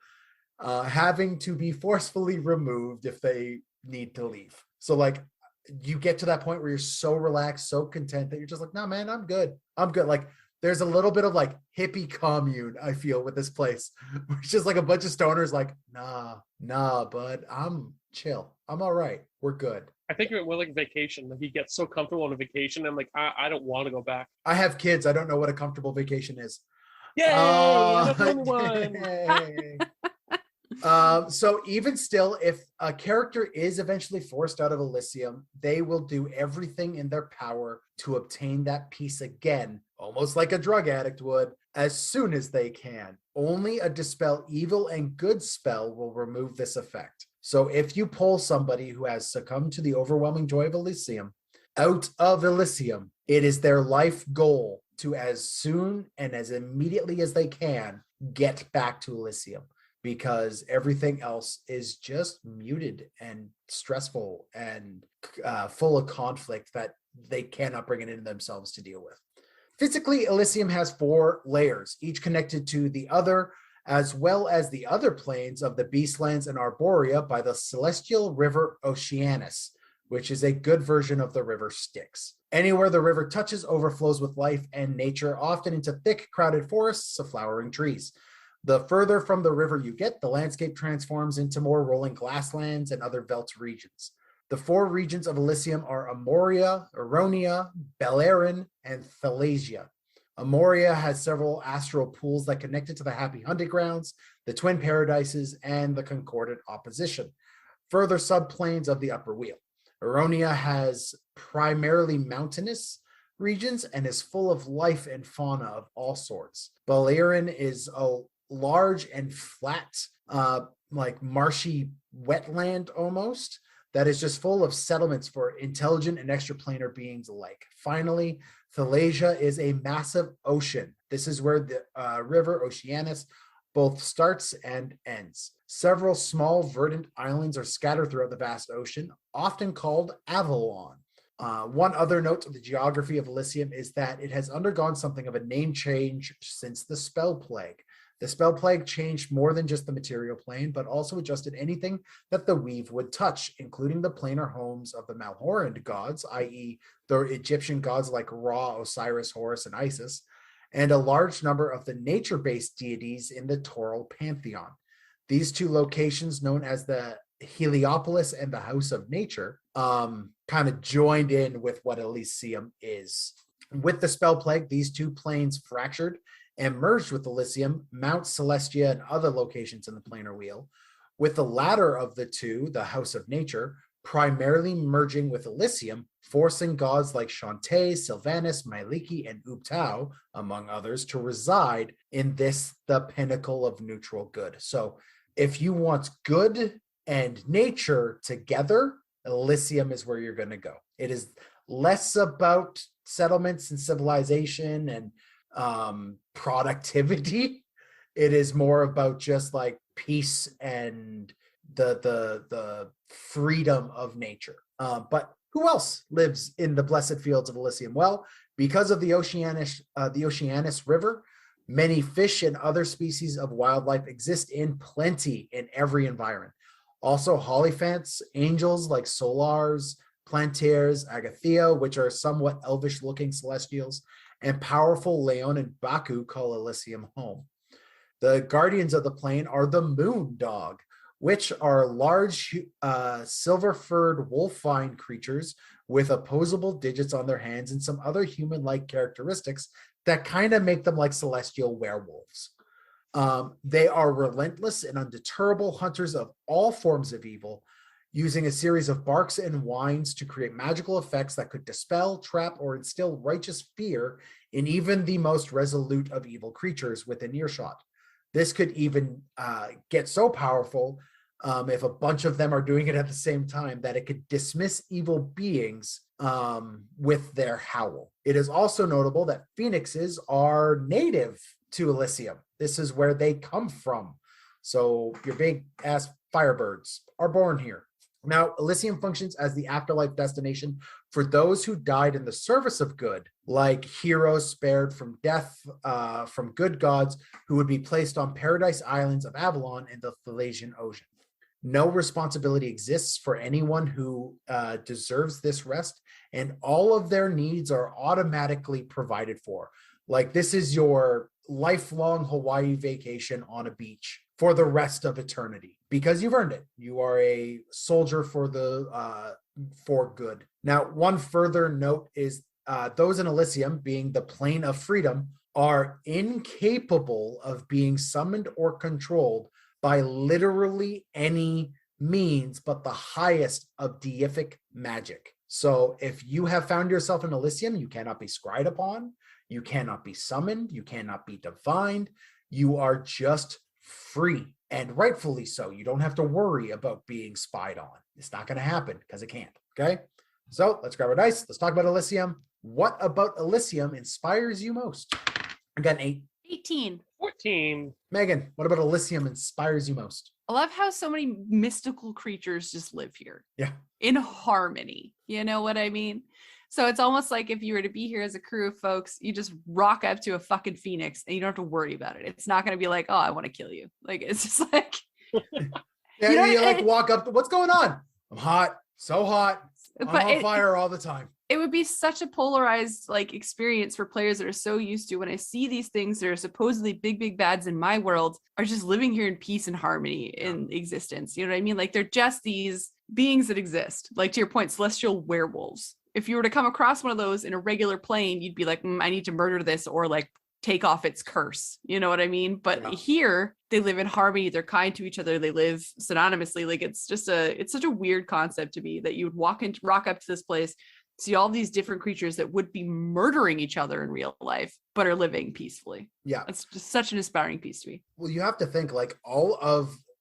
having to be forcefully removed if they need to leave. So like you get to that point where you're so relaxed, so content that you're just like, no, man, I'm good. Like there's a little bit of like hippie commune, I feel, with this place. It's just like a bunch of stoners like, nah, bud, I'm chill. I'm all right. We're good. I think it was like vacation. Like he gets so comfortable on a vacation. I'm like, I don't want to go back. I have kids. I don't know what a comfortable vacation is. Yay! I'm not the only one. Yay. So even still, if a character is eventually forced out of Elysium, they will do everything in their power to obtain that piece again, almost like a drug addict would, as soon as they can. Only a dispel evil and good spell will remove this effect. So if you pull somebody who has succumbed to the overwhelming joy of Elysium out of Elysium, it is their life goal to, as soon and as immediately as they can, get back to Elysium, because everything else is just muted and stressful and full of conflict that they cannot bring it into themselves to deal with. Physically, Elysium has 4 layers, each connected to the other, as well as the other planes of the Beastlands and Arborea by the celestial river Oceanus, which is a good version of the river Styx. Anywhere the river touches overflows with life and nature, often into thick, crowded forests of flowering trees. The further from the river you get, the landscape transforms into more rolling glasslands and other veldt regions. The 4 regions of Elysium are Arborea, Aronia, Beleren, and Thalasia. Arborea has several astral pools that connect it to the Happy Hunting Grounds, the Twin Paradises, and the Concordant Opposition, further subplanes of the Upper Wheel. Aronia has primarily mountainous regions and is full of life and fauna of all sorts. Beleren is a large and flat, like marshy wetland almost, that is just full of settlements for intelligent and extraplanar beings alike. Finally, Thalasia is a massive ocean. This is where the river Oceanus both starts and ends. Several small verdant islands are scattered throughout the vast ocean, often called Avalon. One other note of the geography of Elysium is that it has undergone something of a name change since the Spell Plague. The Spell Plague changed more than just the material plane, but also adjusted anything that the weave would touch, including the planar homes of the Malhorand gods, i.e. the Egyptian gods like Ra, Osiris, Horus, and Isis, and a large number of the nature-based deities in the Taural pantheon. These 2 locations, known as the Heliopolis and the House of Nature, kind of joined in with what Elysium is. With the Spell Plague, these 2 planes fractured and merged with Elysium, Mount Celestia, and other locations in the planar wheel, with the latter of the 2, the House of Nature, primarily merging with Elysium, forcing gods like Shantae, Sylvanus, Myliki, and Ubtao, among others, to reside in this, the pinnacle of neutral good. So if you want good and nature together, Elysium is where you're going to go. It is less about settlements and civilization and productivity. It is more about just like peace and the freedom of nature. But who else lives in the blessed fields of Elysium? Well, because of the Oceanus River, many fish and other species of wildlife exist in plenty in every environment. Also, Holophants, angels like Solars, Plantaires, Agathea, which are somewhat elvish-looking celestials, and powerful Leon and Baku call Elysium home. The guardians of the plane are the moon dog, which are large silver-furred wolfine creatures with opposable digits on their hands and some other human-like characteristics that kind of make them like celestial werewolves. They are relentless and undeterrable hunters of all forms of evil, using a series of barks and whines to create magical effects that could dispel, trap, or instill righteous fear in even the most resolute of evil creatures within earshot. This could even get so powerful if a bunch of them are doing it at the same time that it could dismiss evil beings with their howl. It is also notable that phoenixes are native to Elysium. This is where they come from. So your big ass firebirds are born here. Now, Elysium functions as the afterlife destination for those who died in the service of good, like heroes spared from death from good gods who would be placed on paradise islands of Avalon in the Thalasian Ocean. No responsibility exists for anyone who deserves this rest, and all of their needs are automatically provided for. Like, this is your lifelong Hawaii vacation on a beach for the rest of eternity because you've earned it. You are a soldier for good. Now, one further note is those in Elysium, being the plane of freedom, are incapable of being summoned or controlled by literally any means but the highest of deific magic. So if you have found yourself in Elysium, you cannot be scryed upon, you cannot be summoned, you cannot be divined, you are just free, and rightfully so. You don't have to worry about being spied on. It's not going to happen because it can't. Okay, so let's grab our dice. Let's talk about Elysium. What about Elysium inspires you most? Again, 18. 14. Megan, what about Elysium inspires you most? I love how so many mystical creatures just live here. Yeah. In harmony. You know what I mean? So it's almost like if you were to be here as a crew of folks, you just rock up to a fucking phoenix and you don't have to worry about it. It's not going to be like, oh, I want to kill you. Like, it's just like. Yeah, you like walk up to, what's going on? I'm hot. So hot. I'm on fire all the time. It would be such a polarized like experience for players that are so used to when I see these things that are supposedly big bads in my world are just living here in peace and harmony in existence. You know what I mean? Like they're just these beings that exist. Like to your point, celestial werewolves. If you were to come across one of those in a regular plane, you'd be like, I need to murder this or like take off its curse. You know what I mean? But here they live in harmony. They're kind to each other. They live synonymously. Like it's such a weird concept to me that you would rock up to this place, see all these different creatures that would be murdering each other in real life, but are living peacefully. Yeah. It's just such an inspiring piece to me. Well, you have to think like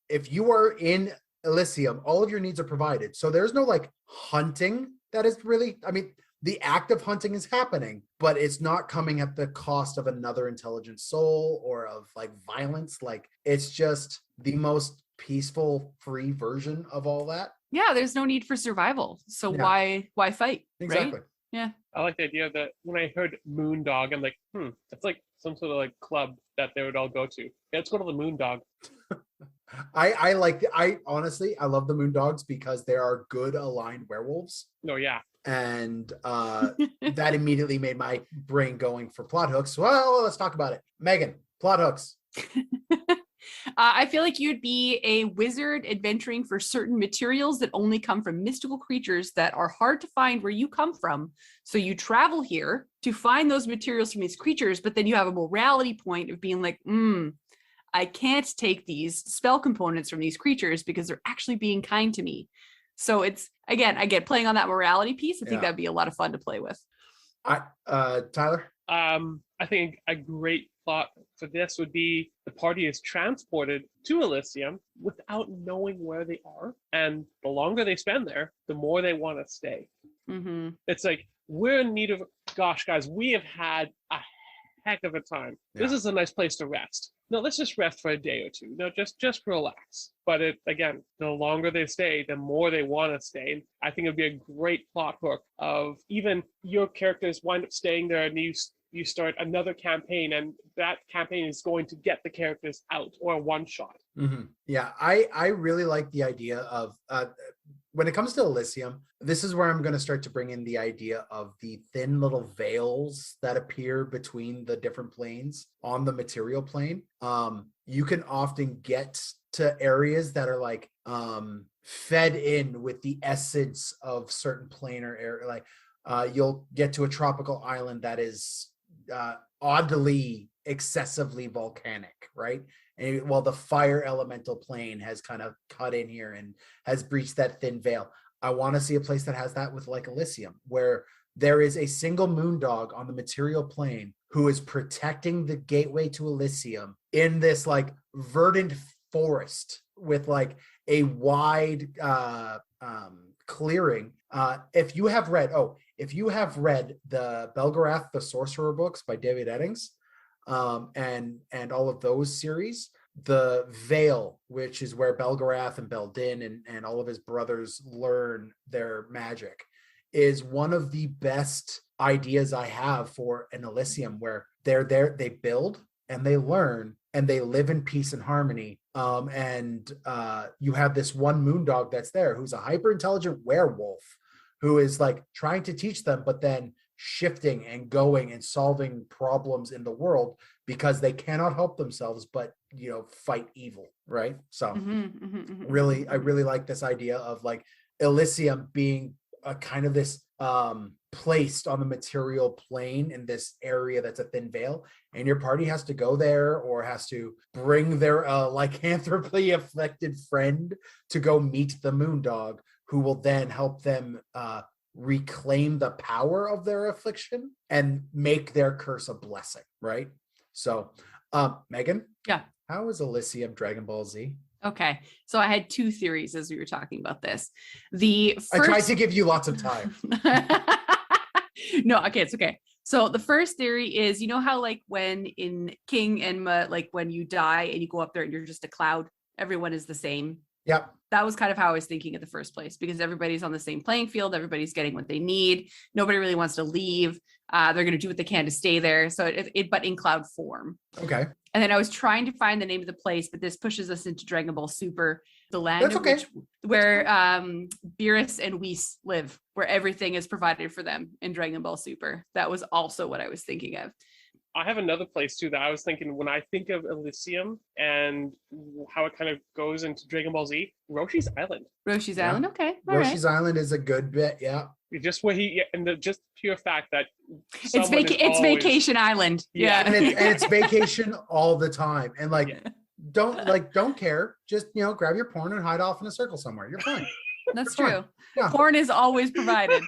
if you are in Elysium, all of your needs are provided. So there's no like hunting that is really, I mean, the act of hunting is happening, but it's not coming at the cost of another intelligent soul or of like violence. Like it's just the most peaceful, free version of all that. Yeah, there's no need for survival. So why fight? Exactly. Right? Yeah. I like the idea that when I heard Moondog, I'm like, that's like some sort of like club that they would all go to. Yeah, let's go to the Moondog. I honestly, I love the Moondogs because they are good aligned werewolves. Oh, yeah. And that immediately made my brain going for plot hooks. Well, let's talk about it. Megan, plot hooks. I feel like you'd be a wizard adventuring for certain materials that only come from mystical creatures that are hard to find where you come from. So you travel here to find those materials from these creatures, but then you have a morality point of being like, I can't take these spell components from these creatures because they're actually being kind to me. So it's, again, I get playing on that morality piece. I think that'd be a lot of fun to play with. Tyler? I think a great plot for this would be the party is transported to Elysium without knowing where they are. And the longer they spend there, the more they want to stay. Mm-hmm. It's like, we're in need of, gosh, guys, we have had a heck of a time. Yeah. This is a nice place to rest. No, let's just rest for a day or two. No, just relax. But again, the longer they stay, the more they want to stay. And I think it'd be a great plot hook of even your characters wind up staying there and you start another campaign and that campaign is going to get the characters out or a one shot. Mm-hmm. Yeah, I really like the idea of when it comes to Elysium, this is where I'm going to start to bring in the idea of the thin little veils that appear between the different planes on the material plane. You can often get to areas that are like fed in with the essence of certain planar area. Like you'll get to a tropical island that is oddly excessively volcanic, right? And while the fire elemental plane has kind of cut in here and has breached that thin veil, I want to see a place that has that with like Elysium, where there is a single Moondog on the material plane who is protecting the gateway to Elysium in this like verdant forest with like a wide clearing. If you have read the Belgarath the Sorcerer books by David Eddings, and all of those series, the Veil, which is where Belgarath and Beldin and all of his brothers learn their magic, is one of the best ideas I have for an Elysium, where they're there, they build and they learn and they live in peace and harmony. And you have this one Moondog that's there who's a hyper intelligent werewolf who is like trying to teach them, but then shifting and going and solving problems in the world because they cannot help themselves but fight evil, right? So I really like this idea of like Elysium being a kind of this placed on the material plane in this area that's a thin veil, and your party has to go there or has to bring their lycanthropy afflicted friend to go meet the Moondog, who will then help them reclaim the power of their affliction and make their curse a blessing, right? So Megan, yeah, how is Elysium Dragon Ball Z? Okay, so I had two theories as we were talking about this. The first... I tried to give you lots of time. No, okay, it's okay. So the first theory is, you know how like when in King Enma, like when you die and you go up there and you're just a cloud, everyone is the same. Yep. That was kind of how I was thinking in the first place, because everybody's on the same playing field. Everybody's getting what they need. Nobody really wants to leave. They're going to do what they can to stay there. So but in cloud form. Okay. And then I was trying to find the name of the place, but this pushes us into Dragon Ball Super, the land That's okay. where Beerus and Whis live, where everything is provided for them in Dragon Ball Super. That was also what I was thinking of. I have another place too that I was thinking when I think of Elysium and how it kind of goes into Dragon Ball Z. Roshi's Island. Roshi's Island, okay. Roshi's Island is a good bit, yeah. Just where just pure fact that it's Vacation Island. Yeah. And it's vacation all the time. And don't care. Just grab your porn and hide off in a circle somewhere. You're fine. That's true. Yeah. Porn is always provided.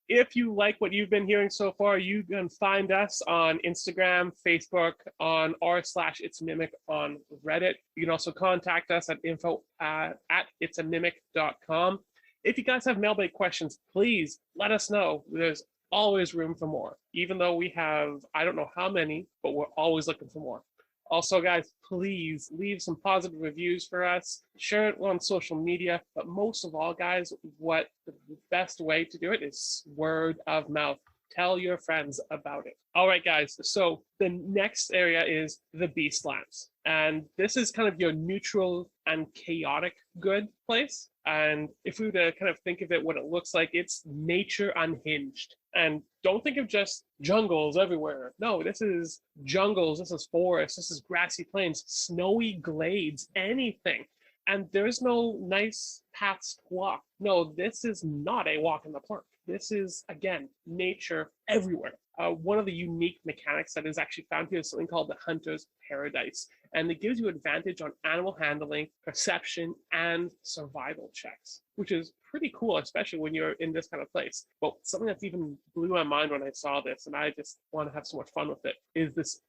If you like what you've been hearing so far, you can find us on Instagram, Facebook, on r/itsmimic on Reddit. You can also contact us at info@itsamimic.com. If you guys have mailbag questions, please let us know. There's always room for more. Even though we have, I don't know how many, but we're always looking for more. Also, guys, please leave some positive reviews for us. Share it on social media. But most of all, guys, what the best way to do it is word of mouth. Tell your friends about it. All right, guys. So the next area is the Beastlands. And this is kind of your neutral and chaotic good place. And if we were to kind of think of it, what it looks like, it's nature unhinged. And don't think of just jungles everywhere. No, this is jungles, this is forests, this is grassy plains, snowy glades, anything. And there's no nice paths to walk. No, this is not a walk in the park. This is, again, nature everywhere. One of the unique mechanics that is actually found here is something called the Hunter's Paradise. And it gives you advantage on animal handling, perception, and survival checks, which is pretty cool, especially when you're in this kind of place. But something that's even blew my mind when I saw this, and I just want to have so much fun with it, is this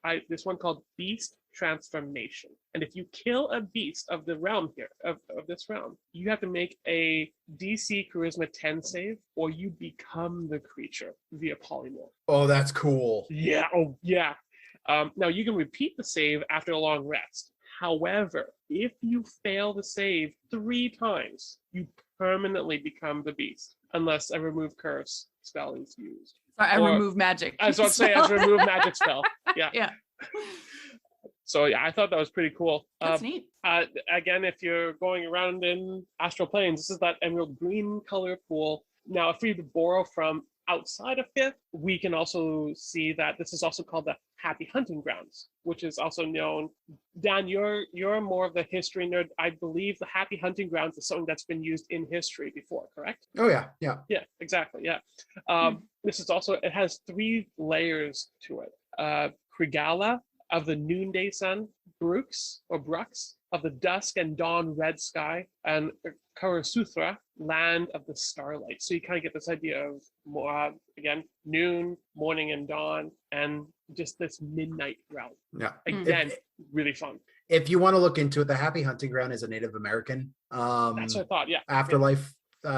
one called Beast Transformation. And if you kill a beast of the realm here, of this realm, you have to make a DC Charisma 10 save, or you become the creature via polymorph. Oh, that's cool. Yeah. Oh, yeah. Now, you can repeat the save after a long rest. However, if you fail the save 3 times, you permanently become the beast, unless a remove curse spell is used. Remove magic. I was about to say, as a remove magic spell. Yeah. Yeah. So yeah, I thought that was pretty cool. That's neat. Again, if you're going around in Astral Plains, this is that emerald green color pool. Now, if we borrow from outside of 5th, we can also see that this is also called the Happy Hunting Grounds, which is also known. Dan, you're more of the history nerd. I believe the Happy Hunting Grounds is something that's been used in history before, correct? Oh yeah, yeah. Yeah, exactly, yeah. This is also, it has 3 layers to it. Krigala of the Noonday Sun, Brooks of the Dusk and Dawn Red Sky, and Karasuthra, Land of the Starlight. So you kind of get this idea of more, again, noon, morning, and dawn, and just this midnight realm. Yeah. Again, really fun. If you want to look into it, the Happy Hunting Ground is a Native American that's what I thought, yeah. Afterlife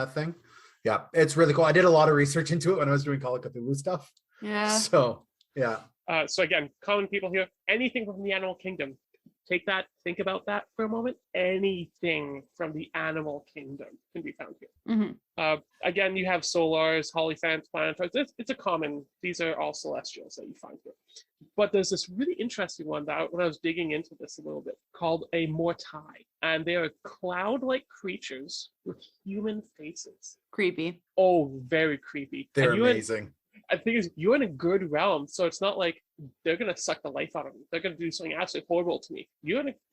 thing. Yeah, it's really cool. I did a lot of research into it when I was doing Call of Cthulhu stuff. Yeah. So, yeah. So again, common people here, anything from the animal kingdom. Take that, think about that for a moment. Anything from the animal kingdom can be found here. Mm-hmm. Again, you have solars, Holophants, planetoids. It's a common, these are all celestials that you find here. But there's this really interesting one that when I was digging into this a little bit called a Mortai. And they are cloud-like creatures with human faces. Creepy. Oh, very creepy. They're amazing. I think you're in a good realm, so it's not like they're gonna suck the life out of me. They're gonna do something absolutely horrible to me.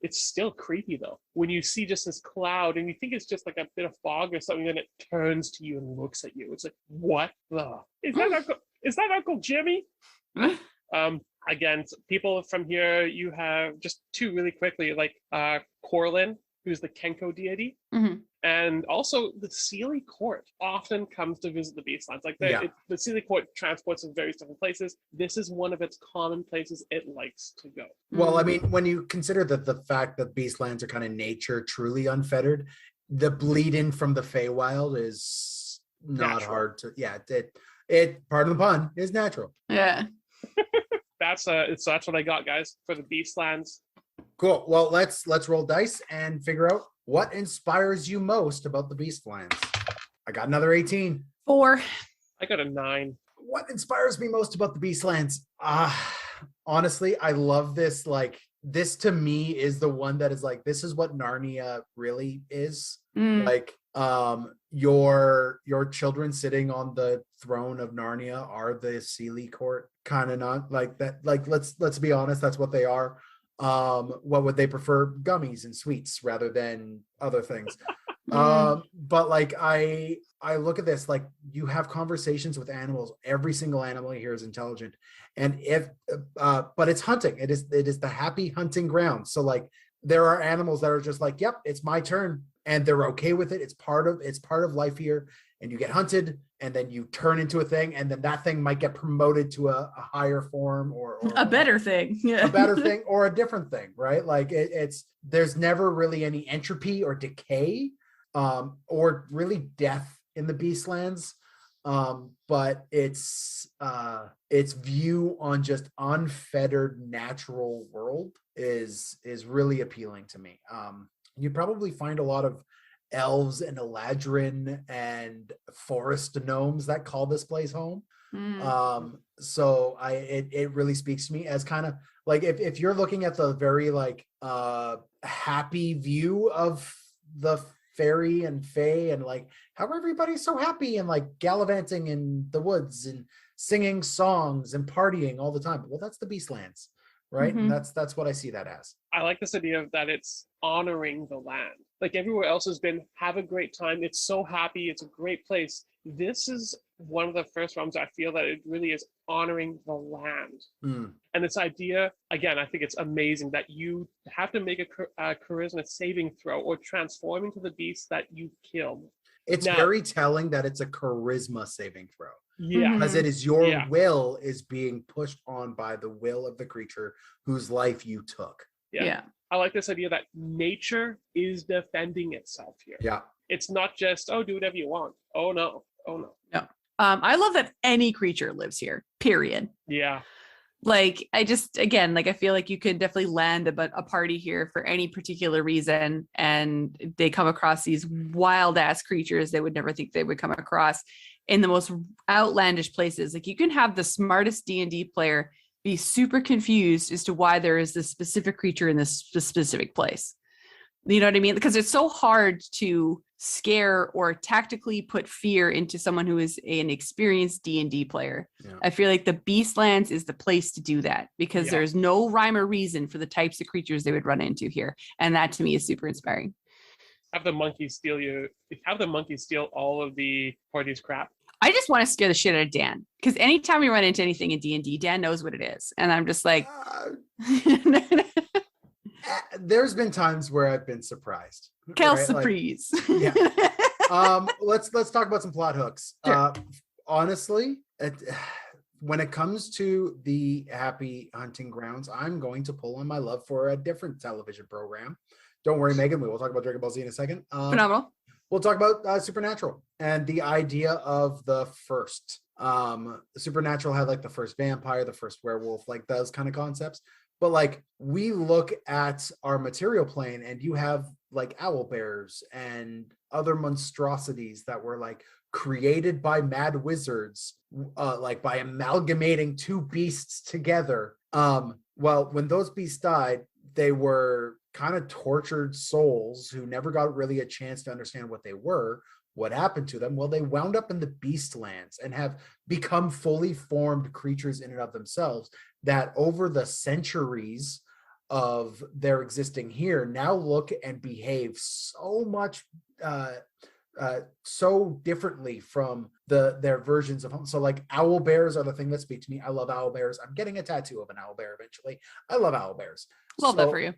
It's still creepy though. When you see just this cloud and you think it's just like a bit of fog or something, then it turns to you and looks at you. It's like, what the? Is that Uncle Jimmy? Again, people from here, you have just two really quickly, like Corlin, who's the Kenko deity. Mm-hmm. And also the Sealy Court often comes to visit the Beastlands. Like the Sealy Court transports in various different places. This is one of its common places it likes to go. Well, I mean, when you consider that the fact that Beastlands are kind of nature truly unfettered, the bleed in from the Feywild is not natural. hard to, it pardon the pun, is natural. Yeah. That's what I got, guys, for the Beastlands. Cool. Well, let's roll dice and figure out what inspires you most about the Beastlands. I got another 18. 4. I got a 9. What inspires me most about the Beastlands? Honestly, I love this. Like, this to me is the one that is like, this is what Narnia really is. Like, your children sitting on the throne of Narnia are the Sealy Court. Kind of not like that. Like, let's be honest, that's what they are. What would they prefer? Gummies and sweets rather than other things. But like I look at this, like, you have conversations with animals. Every single animal here is intelligent, and but it's hunting. It is the happy hunting ground. So like, there are animals that are just like, yep, it's my turn, and they're okay with it. It's part of life here, and you get hunted, and then you turn into a thing, and then that thing might get promoted to a higher form or a better thing. Yeah. A better thing or a different thing, right? Like there's never really any entropy or decay, or really death in the Beastlands. But its view on just unfettered natural world is really appealing to me. You probably find a lot of elves and Eladrin and forest gnomes that call this place home. So it really speaks to me as kind of like, if you're looking at the very like happy view of the fairy and fae, and like how everybody's so happy and like gallivanting in the woods and singing songs and partying all the time, well, that's the Beastlands, right? And that's what I see that as. I like this idea of that it's honoring the land. Like everywhere else has been, have a great time. It's so happy. It's a great place. This is one of the first realms I feel that it really is honoring the land. And this idea, again, I think it's amazing that you have to make a charisma saving throw or transform into the beast that you killed. It's very telling that it's a charisma saving throw. Yeah. Because it is your will is being pushed on by the will of the creature whose life you took. Yeah. I like this idea that nature is defending itself here. Yeah. It's not just, oh, do whatever you want. Oh, no. No. I love that any creature lives here, period. Yeah. Like, I feel like you could definitely land a party here for any particular reason, and they come across these wild ass creatures they would never think they would come across in the most outlandish places. Like, you can have the smartest D&D player be super confused as to why there is this specific creature in this specific place. You know what I mean? Because it's so hard to scare or tactically put fear into someone who is an experienced D&D player. Yeah. I feel like the Beastlands is the place to do that, because there's no rhyme or reason for the types of creatures they would run into here. And that to me is super inspiring. Have the monkeys steal all of the party's crap. I just want to scare the shit out of Dan, because anytime we run into anything in D&D, Dan knows what it is. And I'm just like... There's been times where I've been surprised. Kel surprise. Like, let's talk about some plot hooks. Sure. Honestly, when it comes to the happy hunting grounds, I'm going to pull on my love for a different television program. Don't worry, Megan, we will talk about Dragon Ball Z in a second. Phenomenal. We'll talk about Supernatural and the idea of the first. Supernatural had like the first vampire, the first werewolf, like those kind of concepts. But like, we look at our material plane and you have like owl bears and other monstrosities that were like created by mad wizards, like by amalgamating two beasts together. Well, when those beasts died, they were kind of tortured souls who never got really a chance to understand what they were, what happened to them? Well, they wound up in the Beastlands and have become fully formed creatures in and of themselves that over the centuries of their existing here now look and behave so much so differently from their versions of home. So like owl bears are the thing that speak to me. I love owl bears. I'm getting a tattoo of an owl bear eventually. I love owl bears. Love that for you.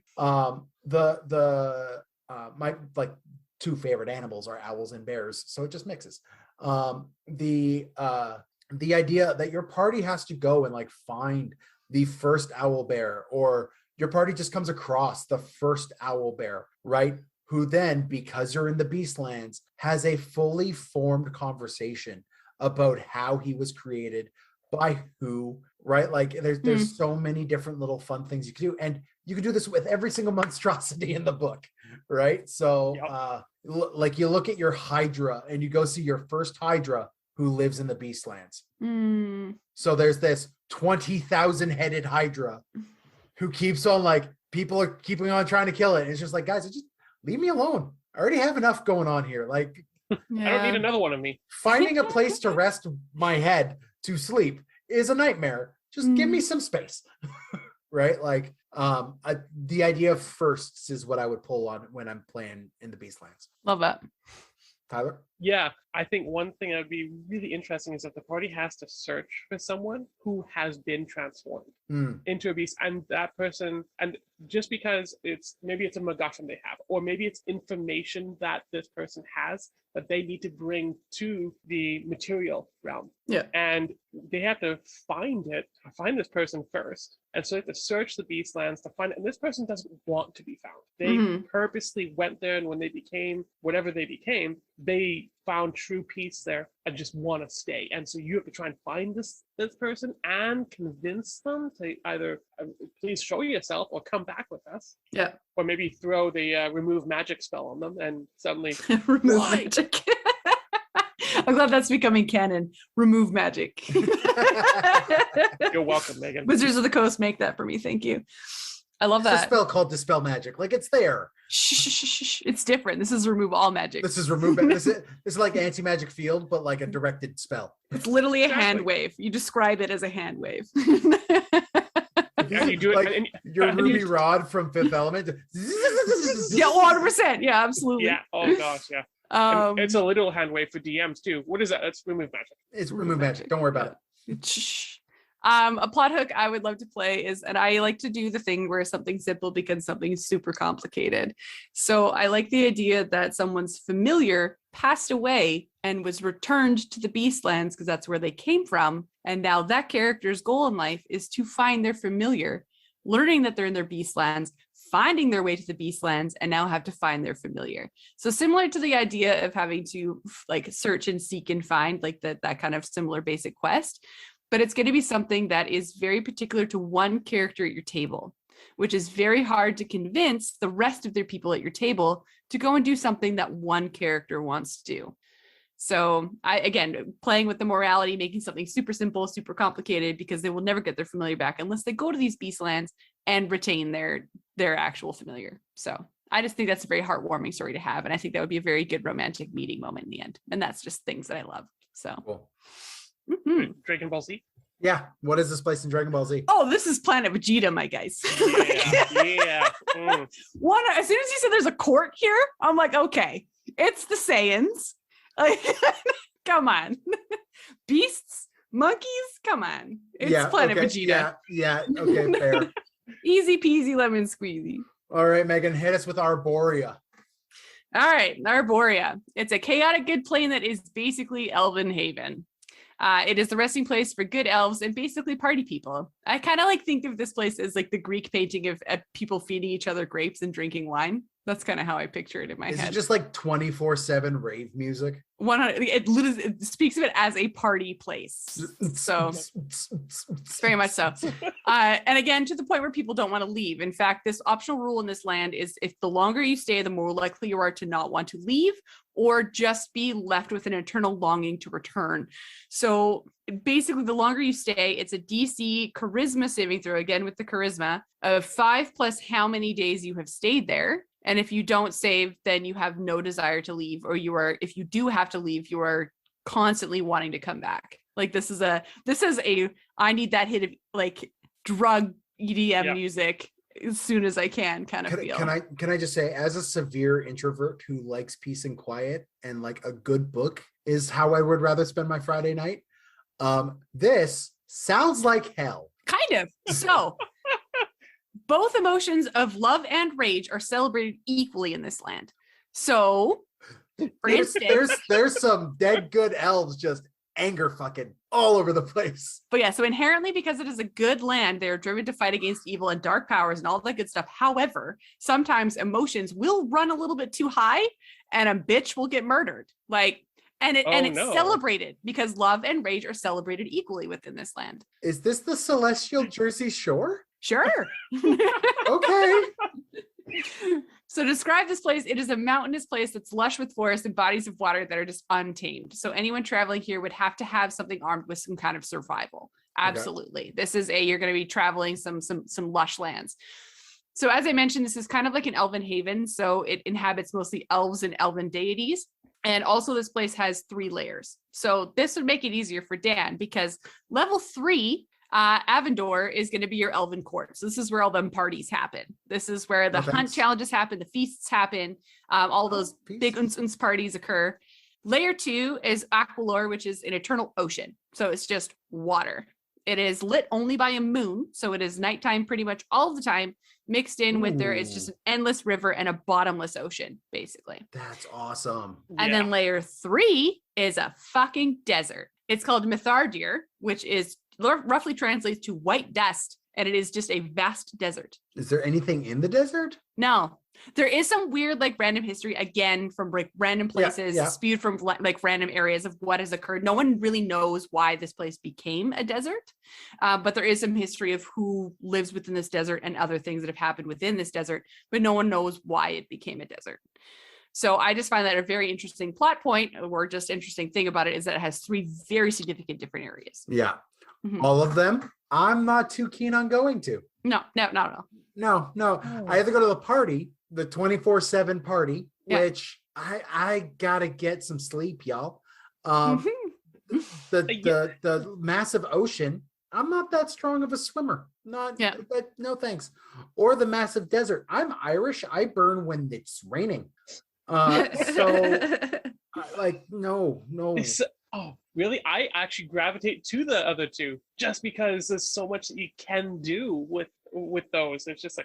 My like two favorite animals are owls and bears, so it just mixes. The idea that your party has to go and like find the first owl bear, or your party just comes across the first owl bear, right? Who then, because you're in the Beastlands, has a fully formed conversation about how he was created, by who, right? Like there's so many different little fun things you can do. And you can do this with every single monstrosity in the book, right? So like you look at your Hydra and you go see your first Hydra who lives in the Beastlands. So there's this 20,000 headed Hydra who keeps on, like, people are keeping on trying to kill it. And it's just like, guys, just leave me alone. I already have enough going on here. Like, I don't need another one of me. Finding a place to rest my head to sleep is a nightmare. Just give me some space. Right? Like, the idea of firsts is what I would pull on when I'm playing in the Beastlands. Love that. Tyler? Yeah, I think one thing that would be really interesting is that the party has to search for someone who has been transformed into a beast, and that person, and just because maybe it's a MacGuffin they have, or maybe it's information that this person has that they need to bring to the material realm. Yeah. And they have to find this person first. And so they have to search the Beastlands to find it. And this person doesn't want to be found. They purposely went there, and when they became whatever they became, they found true peace there and just want to stay. And so you have to try and find this person and convince them to either please show yourself or come back with us. Yeah. Or maybe throw the remove magic spell on them and suddenly remove magic. I'm glad that's becoming canon. Remove magic. You're welcome, Megan. Wizards of the Coast, make that for me. Thank you. I love that. It's a spell called Dispel Magic. Like, it's there. Shh. It's different. This is remove all magic. This is remove. This is like anti-magic field, but like a directed spell. It's literally a hand wave. You describe it as a hand wave. Yeah, you do it. Like your Ruby Rod from Fifth Element. Yeah, 100%. Yeah, absolutely. Yeah. Oh gosh, yeah. It's a literal hand wave for DMs too. What is that? It's remove magic. It's remove magic. Don't worry about it. A plot hook I would love to play is, and I like to do the thing where something simple becomes something super complicated. So I like the idea that someone's familiar passed away and was returned to the Beastlands because that's where they came from. And now that character's goal in life is to find their familiar, learning that they're in their Beastlands, finding their way to the Beastlands, and now have to find their familiar. So similar to the idea of having to like search and seek and find, like that kind of similar basic quest. But it's going to be something that is very particular to one character at your table, which is very hard to convince the rest of their people at your table to go and do something that one character wants to do. So again, playing with the morality, making something super simple, super complicated, because they will never get their familiar back unless they go to these Beastlands and retain their actual familiar. So I just think that's a very heartwarming story to have. And I think that would be a very good romantic meeting moment in the end. And that's just things that I love. So. Cool. Dragon Ball Z. Yeah. What is this place in Dragon Ball Z? Oh, this is Planet Vegeta, my guys. Yeah. As soon as you said there's a court here, I'm like, okay, it's the Saiyans. Come on. Beasts, monkeys, come on. It's Planet Vegeta. Yeah. Okay, fair. Easy peasy lemon squeezy. All right, Megan, hit us with Arborea. All right, Arborea. It's a chaotic good plane that is basically Elven Haven. It is the resting place for good elves and basically party people. I kind of like think of this place as like the Greek painting of people feeding each other grapes and drinking wine. That's kind of how I picture it in my head. Is it just like 24/7 rave music? It speaks of it as a party place. So very much so. And again, to the point where people don't want to leave. In fact, this optional rule in this land is if the longer you stay, the more likely you are to not want to leave or just be left with an eternal longing to return. So basically, the longer you stay, it's a DC charisma saving throw, again with the charisma, of 5 plus how many days you have stayed there. And if you don't save, then you have no desire to leave, or if you do have to leave, you are constantly wanting to come back. Like this is a I need that hit of like drug EDM music as soon as I can kind of feel. Can I just say, as a severe introvert who likes peace and quiet, and like a good book is how I would rather spend my Friday night. This sounds like hell. Kind of. So both emotions of love and rage are celebrated equally in this land. So for instance, there's some dead good elves just anger fucking all over the place. But yeah, so inherently, because it is a good land, they're driven to fight against evil and dark powers and all that good stuff. However, sometimes emotions will run a little bit too high and a bitch will get murdered. It's celebrated because love and rage are celebrated equally within this land. Is this the celestial Jersey Shore? Sure. Okay. So to describe this place, it is a mountainous place that's lush with forests and bodies of water that are just untamed. So anyone traveling here would have to have something armed with some kind of survival. Absolutely. Okay. This is you're going to be traveling some lush lands. So as I mentioned, this is kind of like an elven haven. So it inhabits mostly elves and elven deities. And also this place has 3 layers. So this would make it easier for Dan because level 3 Avendor is going to be your elven court. So this is where all them parties happen. This is where the hunt challenges happen, the feasts happen, all those big uns parties occur. Layer 2 is Aqualor, which is an eternal ocean. So it's just water. It is lit only by a moon. So it is nighttime pretty much all the time. Mixed in with it's just an endless river and a bottomless ocean, basically. That's awesome. And then layer 3 is a fucking desert. It's called Mithardir, which is roughly translates to white dust, and it is just a vast desert. Is there anything in the desert? No. There is some weird random history, again, from random places, spewed from random areas of what has occurred. No one really knows why this place became a desert, but there is some history of who lives within this desert and other things that have happened within this desert, but no one knows why it became a desert. So I just find that a very interesting plot point, or just interesting thing about it, is that it has 3 very significant different areas. Yeah. Mm-hmm. All of them, I'm not too keen on going to. No, not at all. No. Oh. I have to go to the party, the 24/7 party, which I gotta get some sleep, y'all. The massive ocean, I'm not that strong of a swimmer. No thanks. Or the massive desert. I'm Irish. I burn when it's raining. No. Oh, really? I actually gravitate to the other 2 just because there's so much that you can do with those. It's just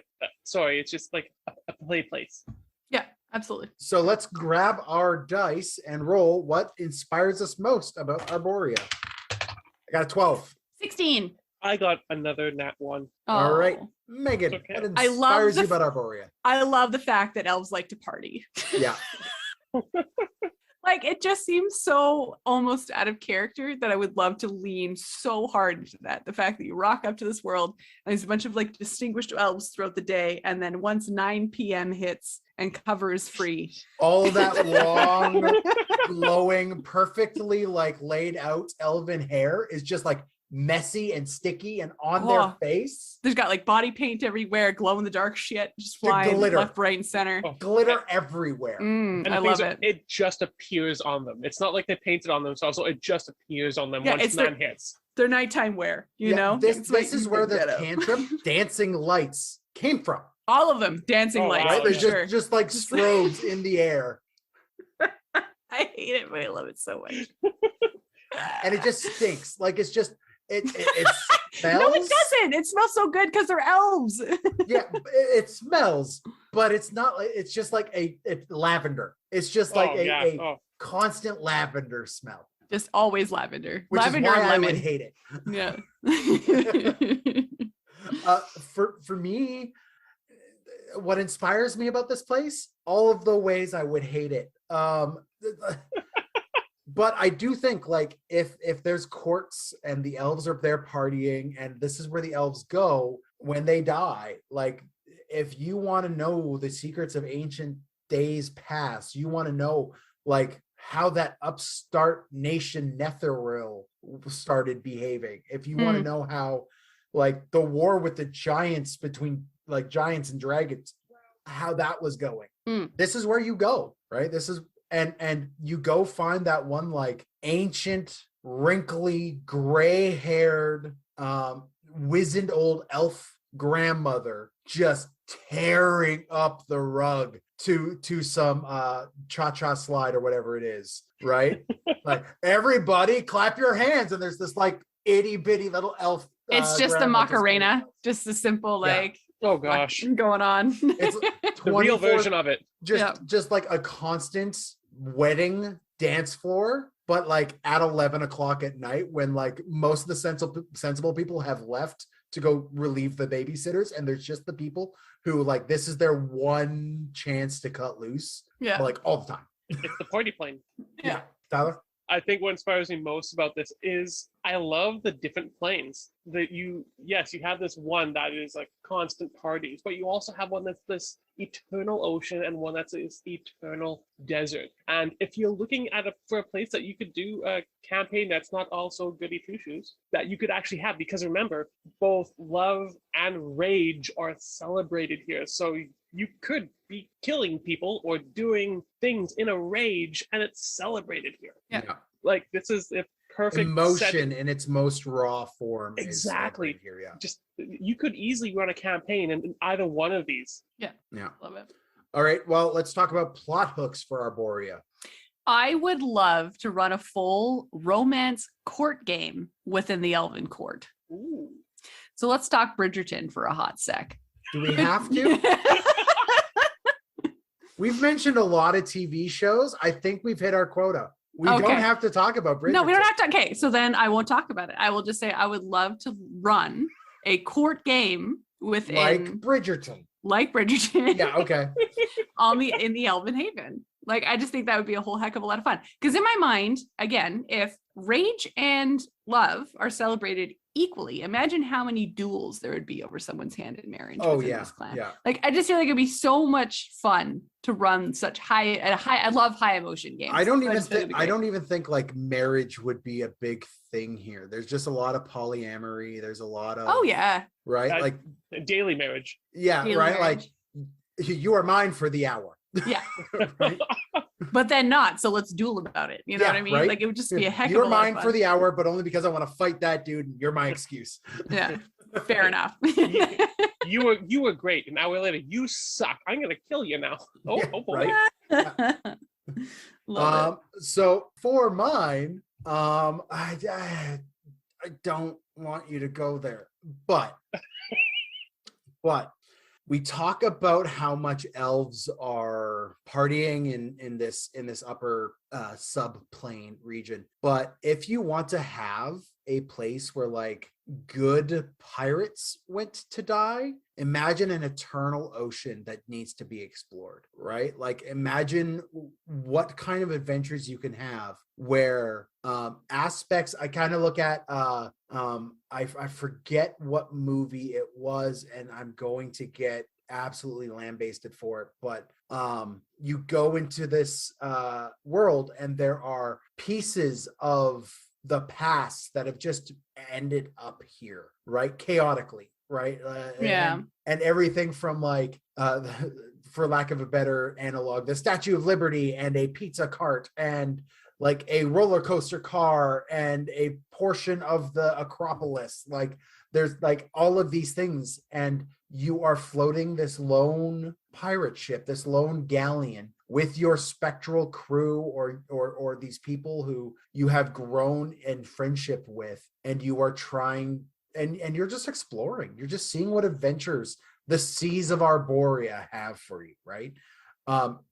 it's just like a play place. Yeah, absolutely. So let's grab our dice and roll what inspires us most about Arborea. I got a 12. 16. I got another nat 1. Oh. All right, Megan, what inspires you about Arborea? I love the fact that elves like to party. Yeah. It just seems so almost out of character that I would love to lean so hard into that. The fact that you rock up to this world and there's a bunch of distinguished elves throughout the day, and then once 9 p.m. hits and cover is free, all that long, glowing, perfectly laid out elven hair is just messy and sticky and on their face. There's got body paint everywhere, glow in the dark shit just flying left, right, and center. Glitter everywhere. And I love it. It just appears on them. It's not like they painted on themselves, so it just appears on them once 9 hits. Their nighttime wear, you know? This is where the cantrip dancing lights came from. All of them dancing lights. Right? There's just strobes in the air. I hate it, but I love it so much. And it just stinks. It smells. No, it doesn't. It smells so good because they're elves. Yeah, it smells, but it's not it's just it's lavender. It's just a constant lavender smell. Just always lavender. Which lavender is why and lemon. I would hate it. Yeah. For me, what inspires me about this place, all of the ways I would hate it. But I do think if there's courts and the elves are there partying and this is where the elves go when they die, if you want to know the secrets of ancient days past, you want to know how that upstart nation Netheril started behaving. If you want to know how the war with the giants between giants and dragons how that was going. Mm. This is where you go, right? This is and you go find that one like ancient, wrinkly, gray-haired, wizened old elf grandmother just tearing up the rug to some cha-cha slide or whatever it is, right? Like, everybody clap your hands, and there's this like itty-bitty little elf. It's just the grandma Macarena, just a simple like Oh gosh. going on. It's The real 24 version of it. just like a constant wedding dance floor, but like at 11 o'clock at night, when like most of the sensible people have left to go relieve the babysitters, and there's just the people who like this is their one chance to cut loose, Yeah. like all the time. It's the party plane. Yeah. Tyler? I think what inspires me most about this is I love the different planes that you have this one that is like constant parties, but you also have one that's this eternal ocean and one that's this eternal desert. And if you're looking at for a place that you could do a campaign that's not also goody two shoes, that you could actually have, because remember, both love and rage are celebrated here. So you could be killing people or doing things in a rage, and it's celebrated here. Yeah. Like, this is a perfect Emotion setting. in its most raw form. Exactly. Is here, yeah. Just, you could easily run a campaign in either one of these. Yeah. Love it. All right. Well, let's talk about plot hooks for Arborea. I would love to run a full romance court game within the Elven Court. Ooh. So let's talk Bridgerton for a hot sec. Do we have to? We've mentioned a lot of TV shows. I think we've hit our quota. We don't have to talk about Bridgerton. No, we don't have to. Okay, so then I won't talk about it. I will just say I would love to run a court game within like Bridgerton. Yeah, okay. in the Elven Haven. Like, I just think that would be a whole heck of a lot of fun. Because in my mind, again, if rage and love are celebrated equally, imagine how many duels there would be over someone's hand in marriage. Oh within yeah, this clan. yeah. Like, I just feel like it'd be so much fun to run such high. I love high emotion games. I don't just think it'd be great. even think like marriage would be a big thing here. There's just a lot of polyamory. There's a lot of right, like daily marriage. Yeah, daily right. marriage. Like, you are mine for the hour. Yeah. Right? But then not. So let's duel about it. You know what I mean? Right? Like, it would just be a heck You're of a lot of mine fun. for the hour, but only because I want to fight that dude. And you're my excuse. Yeah. Fair enough. You were great. An hour later, you suck. I'm gonna kill you now. Oh, Yeah, oh boy. right? Love So for mine, I don't want you to go there, but we talk about how much elves are partying in this upper subplane region. But if you want to have a place where like good pirates went to die, imagine an eternal ocean that needs to be explored, right? Like, imagine what kind of adventures you can have where aspects, I kind of look at I forget what movie it was, and I'm going to get absolutely lambasted for it, but you go into this world and there are pieces of the past that have just ended up here, right? Chaotically, right? And everything from like for lack of a better analog, the Statue of Liberty and a pizza cart and like a roller coaster car and a portion of the Acropolis. Like, there's like all of these things, and you are floating this lone pirate ship, this lone galleon with your spectral crew or these people who you have grown in friendship with, and you are trying and you're just exploring. You're just seeing what adventures the seas of Arborea have for you, right?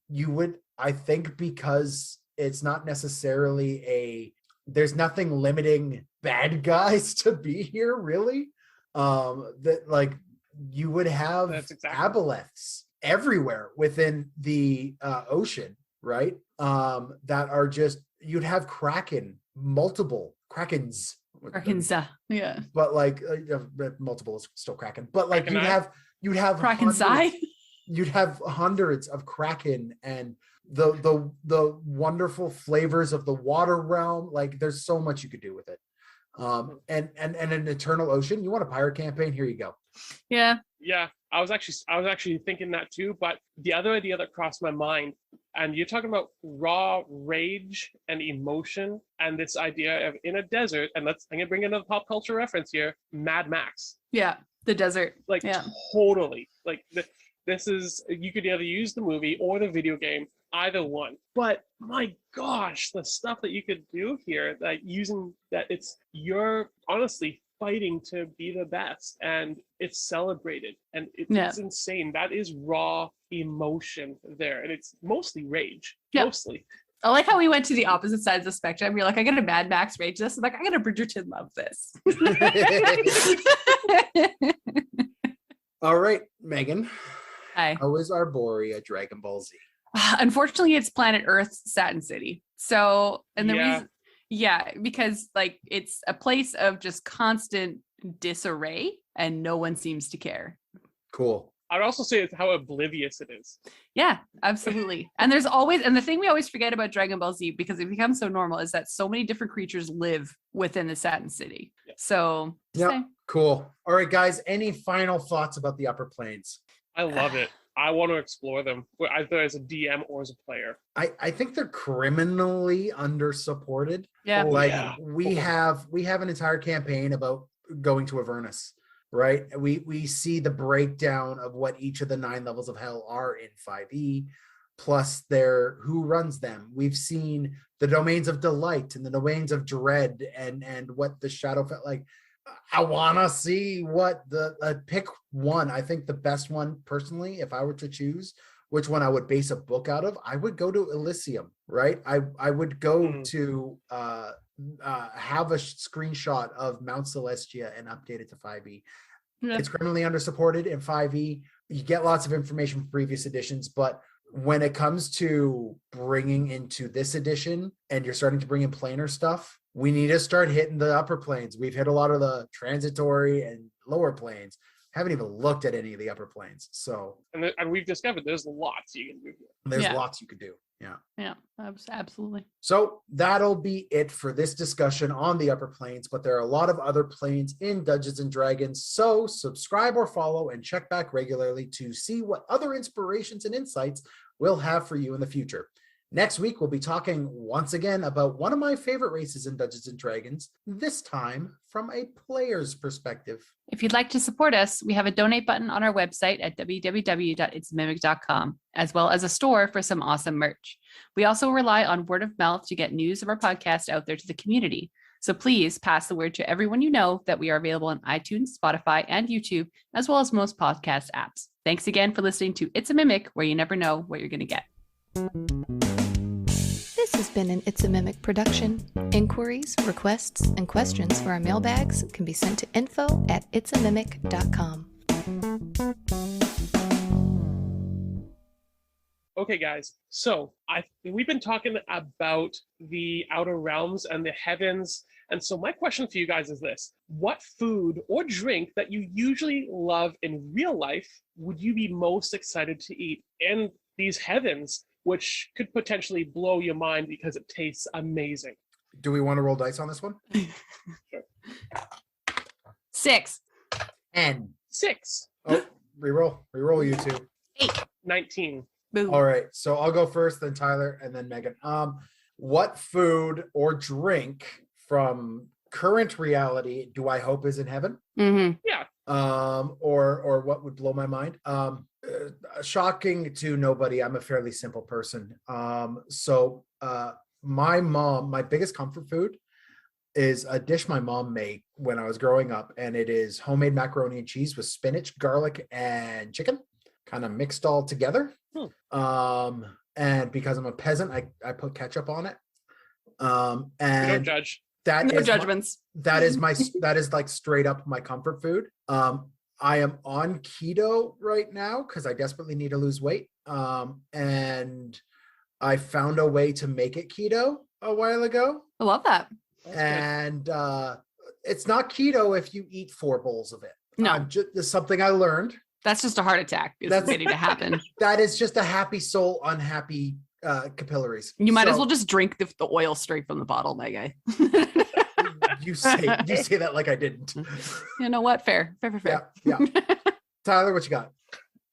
You would, I think, because it's not necessarily there's nothing limiting bad guys to be here, really. That like you would have aboleths everywhere within the ocean, right? That are just, you'd have multiple krakens. yeah. But like multiple is still kraken. But like you'd have Kraken you'd have hundreds of kraken and the wonderful flavors of the water realm. Like, there's so much you could do with it. And an eternal ocean. You want a pirate campaign? Here you go. Yeah. I was actually thinking that too. But the other idea that crossed my mind, and you're talking about raw rage and emotion, and this idea of in a desert, and I'm gonna bring in a pop culture reference here, Mad Max. Yeah, the desert. Like yeah. Totally. Like this is, you could either use the movie or the video game, either one. But my gosh, the stuff that you could do here, that using that, you're honestly fighting to be the best, and it's celebrated, and it's insane. That is raw emotion there, and it's mostly rage. Mostly. I like how we went to the opposite sides of the spectrum. You're like, I got a Mad Max rage this, and like, I got a Bridgerton love this. All right, Megan. Hi. How is Arborea Dragon Ball Z? Unfortunately, it's planet Earth, Satin City. So, and the reason, because like it's a place of just constant disarray, and no one seems to care. Cool. I'd also say it's how oblivious it is. Yeah, absolutely. And there's always, and the thing we always forget about Dragon Ball Z, because it becomes so normal, is that so many different creatures live within the Satin City. Yeah. So, cool. All right, guys, any final thoughts about the Upper Plains? I love it. I want to explore them, either as a DM or as a player. I think they're criminally under-supported. Yeah. We have an entire campaign about going to Avernus, right? We see the breakdown of what each of the 9 levels of hell are in 5e, plus who runs them. We've seen the domains of delight and the domains of dread, and what the shadow felt like. I want to see what pick one. I think the best one, personally, if I were to choose which one I would base a book out of, I would go to Elysium, right? I would go to have a screenshot of Mount Celestia and update it to 5e. Yeah. It's criminally under-supported in 5e. You get lots of information from previous editions, but when it comes to bringing into this edition and you're starting to bring in planar stuff, we need to start hitting the upper planes. We've hit a lot of the transitory and lower planes. Haven't even looked at any of the upper planes. So, and we've discovered there's lots you can do here. There's lots you could do. Yeah, absolutely. So that'll be it for this discussion on the upper planes, but there are a lot of other planes in Dungeons and Dragons. So subscribe or follow and check back regularly to see what other inspirations and insights we'll have for you in the future. Next week, we'll be talking once again about one of my favorite races in Dungeons & Dragons, this time from a player's perspective. If you'd like to support us, we have a donate button on our website at www.itsamimic.com, as well as a store for some awesome merch. We also rely on word of mouth to get news of our podcast out there to the community. So please pass the word to everyone you know that we are available on iTunes, Spotify, and YouTube, as well as most podcast apps. Thanks again for listening to It's a Mimic, where you never know what you're going to get. This has been an It's a Mimic production. Inquiries, requests, and questions for our mailbags can be sent to info@itsamimic.com. Okay, guys. So we've been talking about the outer realms and the heavens. And so my question for you guys is this: what food or drink that you usually love in real life would you be most excited to eat in these heavens, which could potentially blow your mind because it tastes amazing? Do we want to roll dice on this one? Sure. 6. And 6. Oh, reroll you two. 8. 19. Boom. All right, so I'll go first, then Tyler, and then Megan. What food or drink from current reality do I hope is in heaven? Mm-hmm. Yeah. Or what would blow my mind? Shocking to nobody, I'm a fairly simple person. So my biggest comfort food is a dish my mom made when I was growing up, and it is homemade macaroni and cheese with spinach, garlic, and chicken, kind of mixed all together. And because I'm a peasant, I put ketchup on it. And we don't judge. No judgments. That is like straight up my comfort food. I am on keto right now because I desperately need to lose weight. And I found a way to make it keto a while ago. I love that. And it's not keto if you eat 4 bowls of it. No. It's something I learned. That's just a heart attack. That's waiting to happen. That is just a happy soul, unhappy capillaries. You might as well just drink the oil straight from the bottle, my guy. You say that like I didn't. You know what? Fair. Yeah. Tyler, what you got?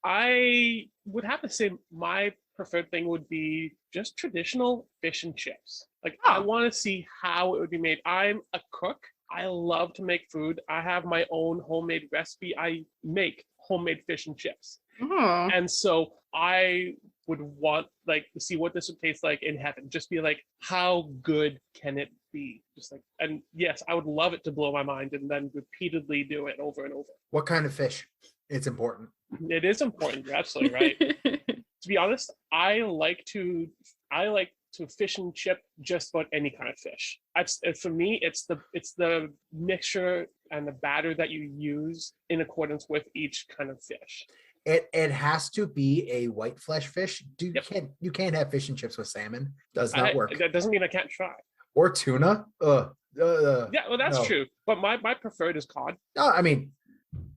I would have to say my preferred thing would be just traditional fish and chips. Like, I want to see how it would be made. I'm a cook. I love to make food. I have my own homemade recipe. I make homemade fish and chips. And so I would want like to see what this would taste like in heaven. Just be like, how good can it be? Just like, and yes, I would love it to blow my mind and then repeatedly do it over and over. What kind of fish? It's important. It is important. You're absolutely right. To be honest, I like to fish and chip just about any kind of fish. For me, it's the mixture and the batter that you use in accordance with each kind of fish. It has to be a white flesh fish. You can't have fish and chips with salmon. Does not work. That doesn't mean I can't try. Or tuna. Yeah, well, that's true. But my preferred is cod. I mean,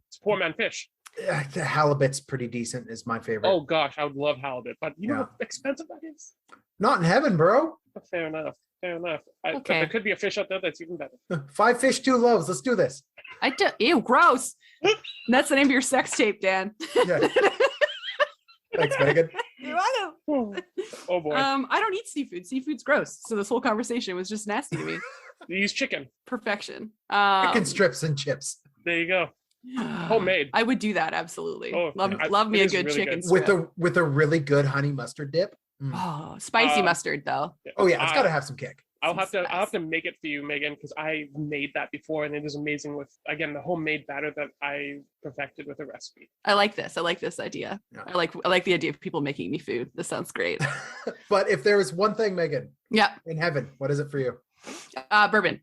it's poor man fish. The halibut's pretty decent. Is my favorite. Oh gosh, I would love halibut, but you know how expensive that is. Not in heaven, bro. Fair enough. Okay. But there could be a fish out there that's even better. 5 fish, 2 loaves. Let's do this. Ew, gross. That's the name of your sex tape, Dan. Yeah. Thanks, Megan. You're welcome. Oh boy. I don't eat seafood. Seafood's gross. So this whole conversation was just nasty to me. You use chicken. Perfection. Chicken strips and chips. There you go. Homemade. I would do that absolutely. Oh, love me a good really chicken good. strip. With a really good honey mustard dip. Oh, spicy mustard though. Oh yeah, it's got to have some kick. I'll have to make it for you, Megan, because I made that before, and it is amazing with, again, the homemade batter that I perfected with a recipe. I like this. I like this idea. Yeah. I like the idea of people making me food. This sounds great. But if there was one thing, Megan, in heaven, what is it for you? Bourbon.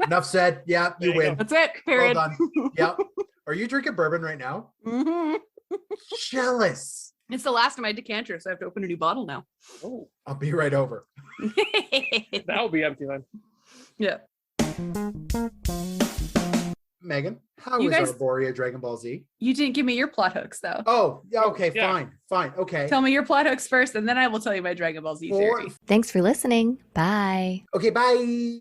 Enough said. Yeah, you win. That's it. Period. Well done. Yep. Are you drinking bourbon right now? Mm-hmm. Jealous. It's the last of my decanter, so I have to open a new bottle now. Oh, I'll be right over. That'll be empty then. Yeah. Megan, how was Arborea Dragon Ball Z? You didn't give me your plot hooks though. Oh, yeah, okay, fine, okay. Tell me your plot hooks first, and then I will tell you my Dragon Ball Z theory. Thanks for listening. Bye. Okay, bye.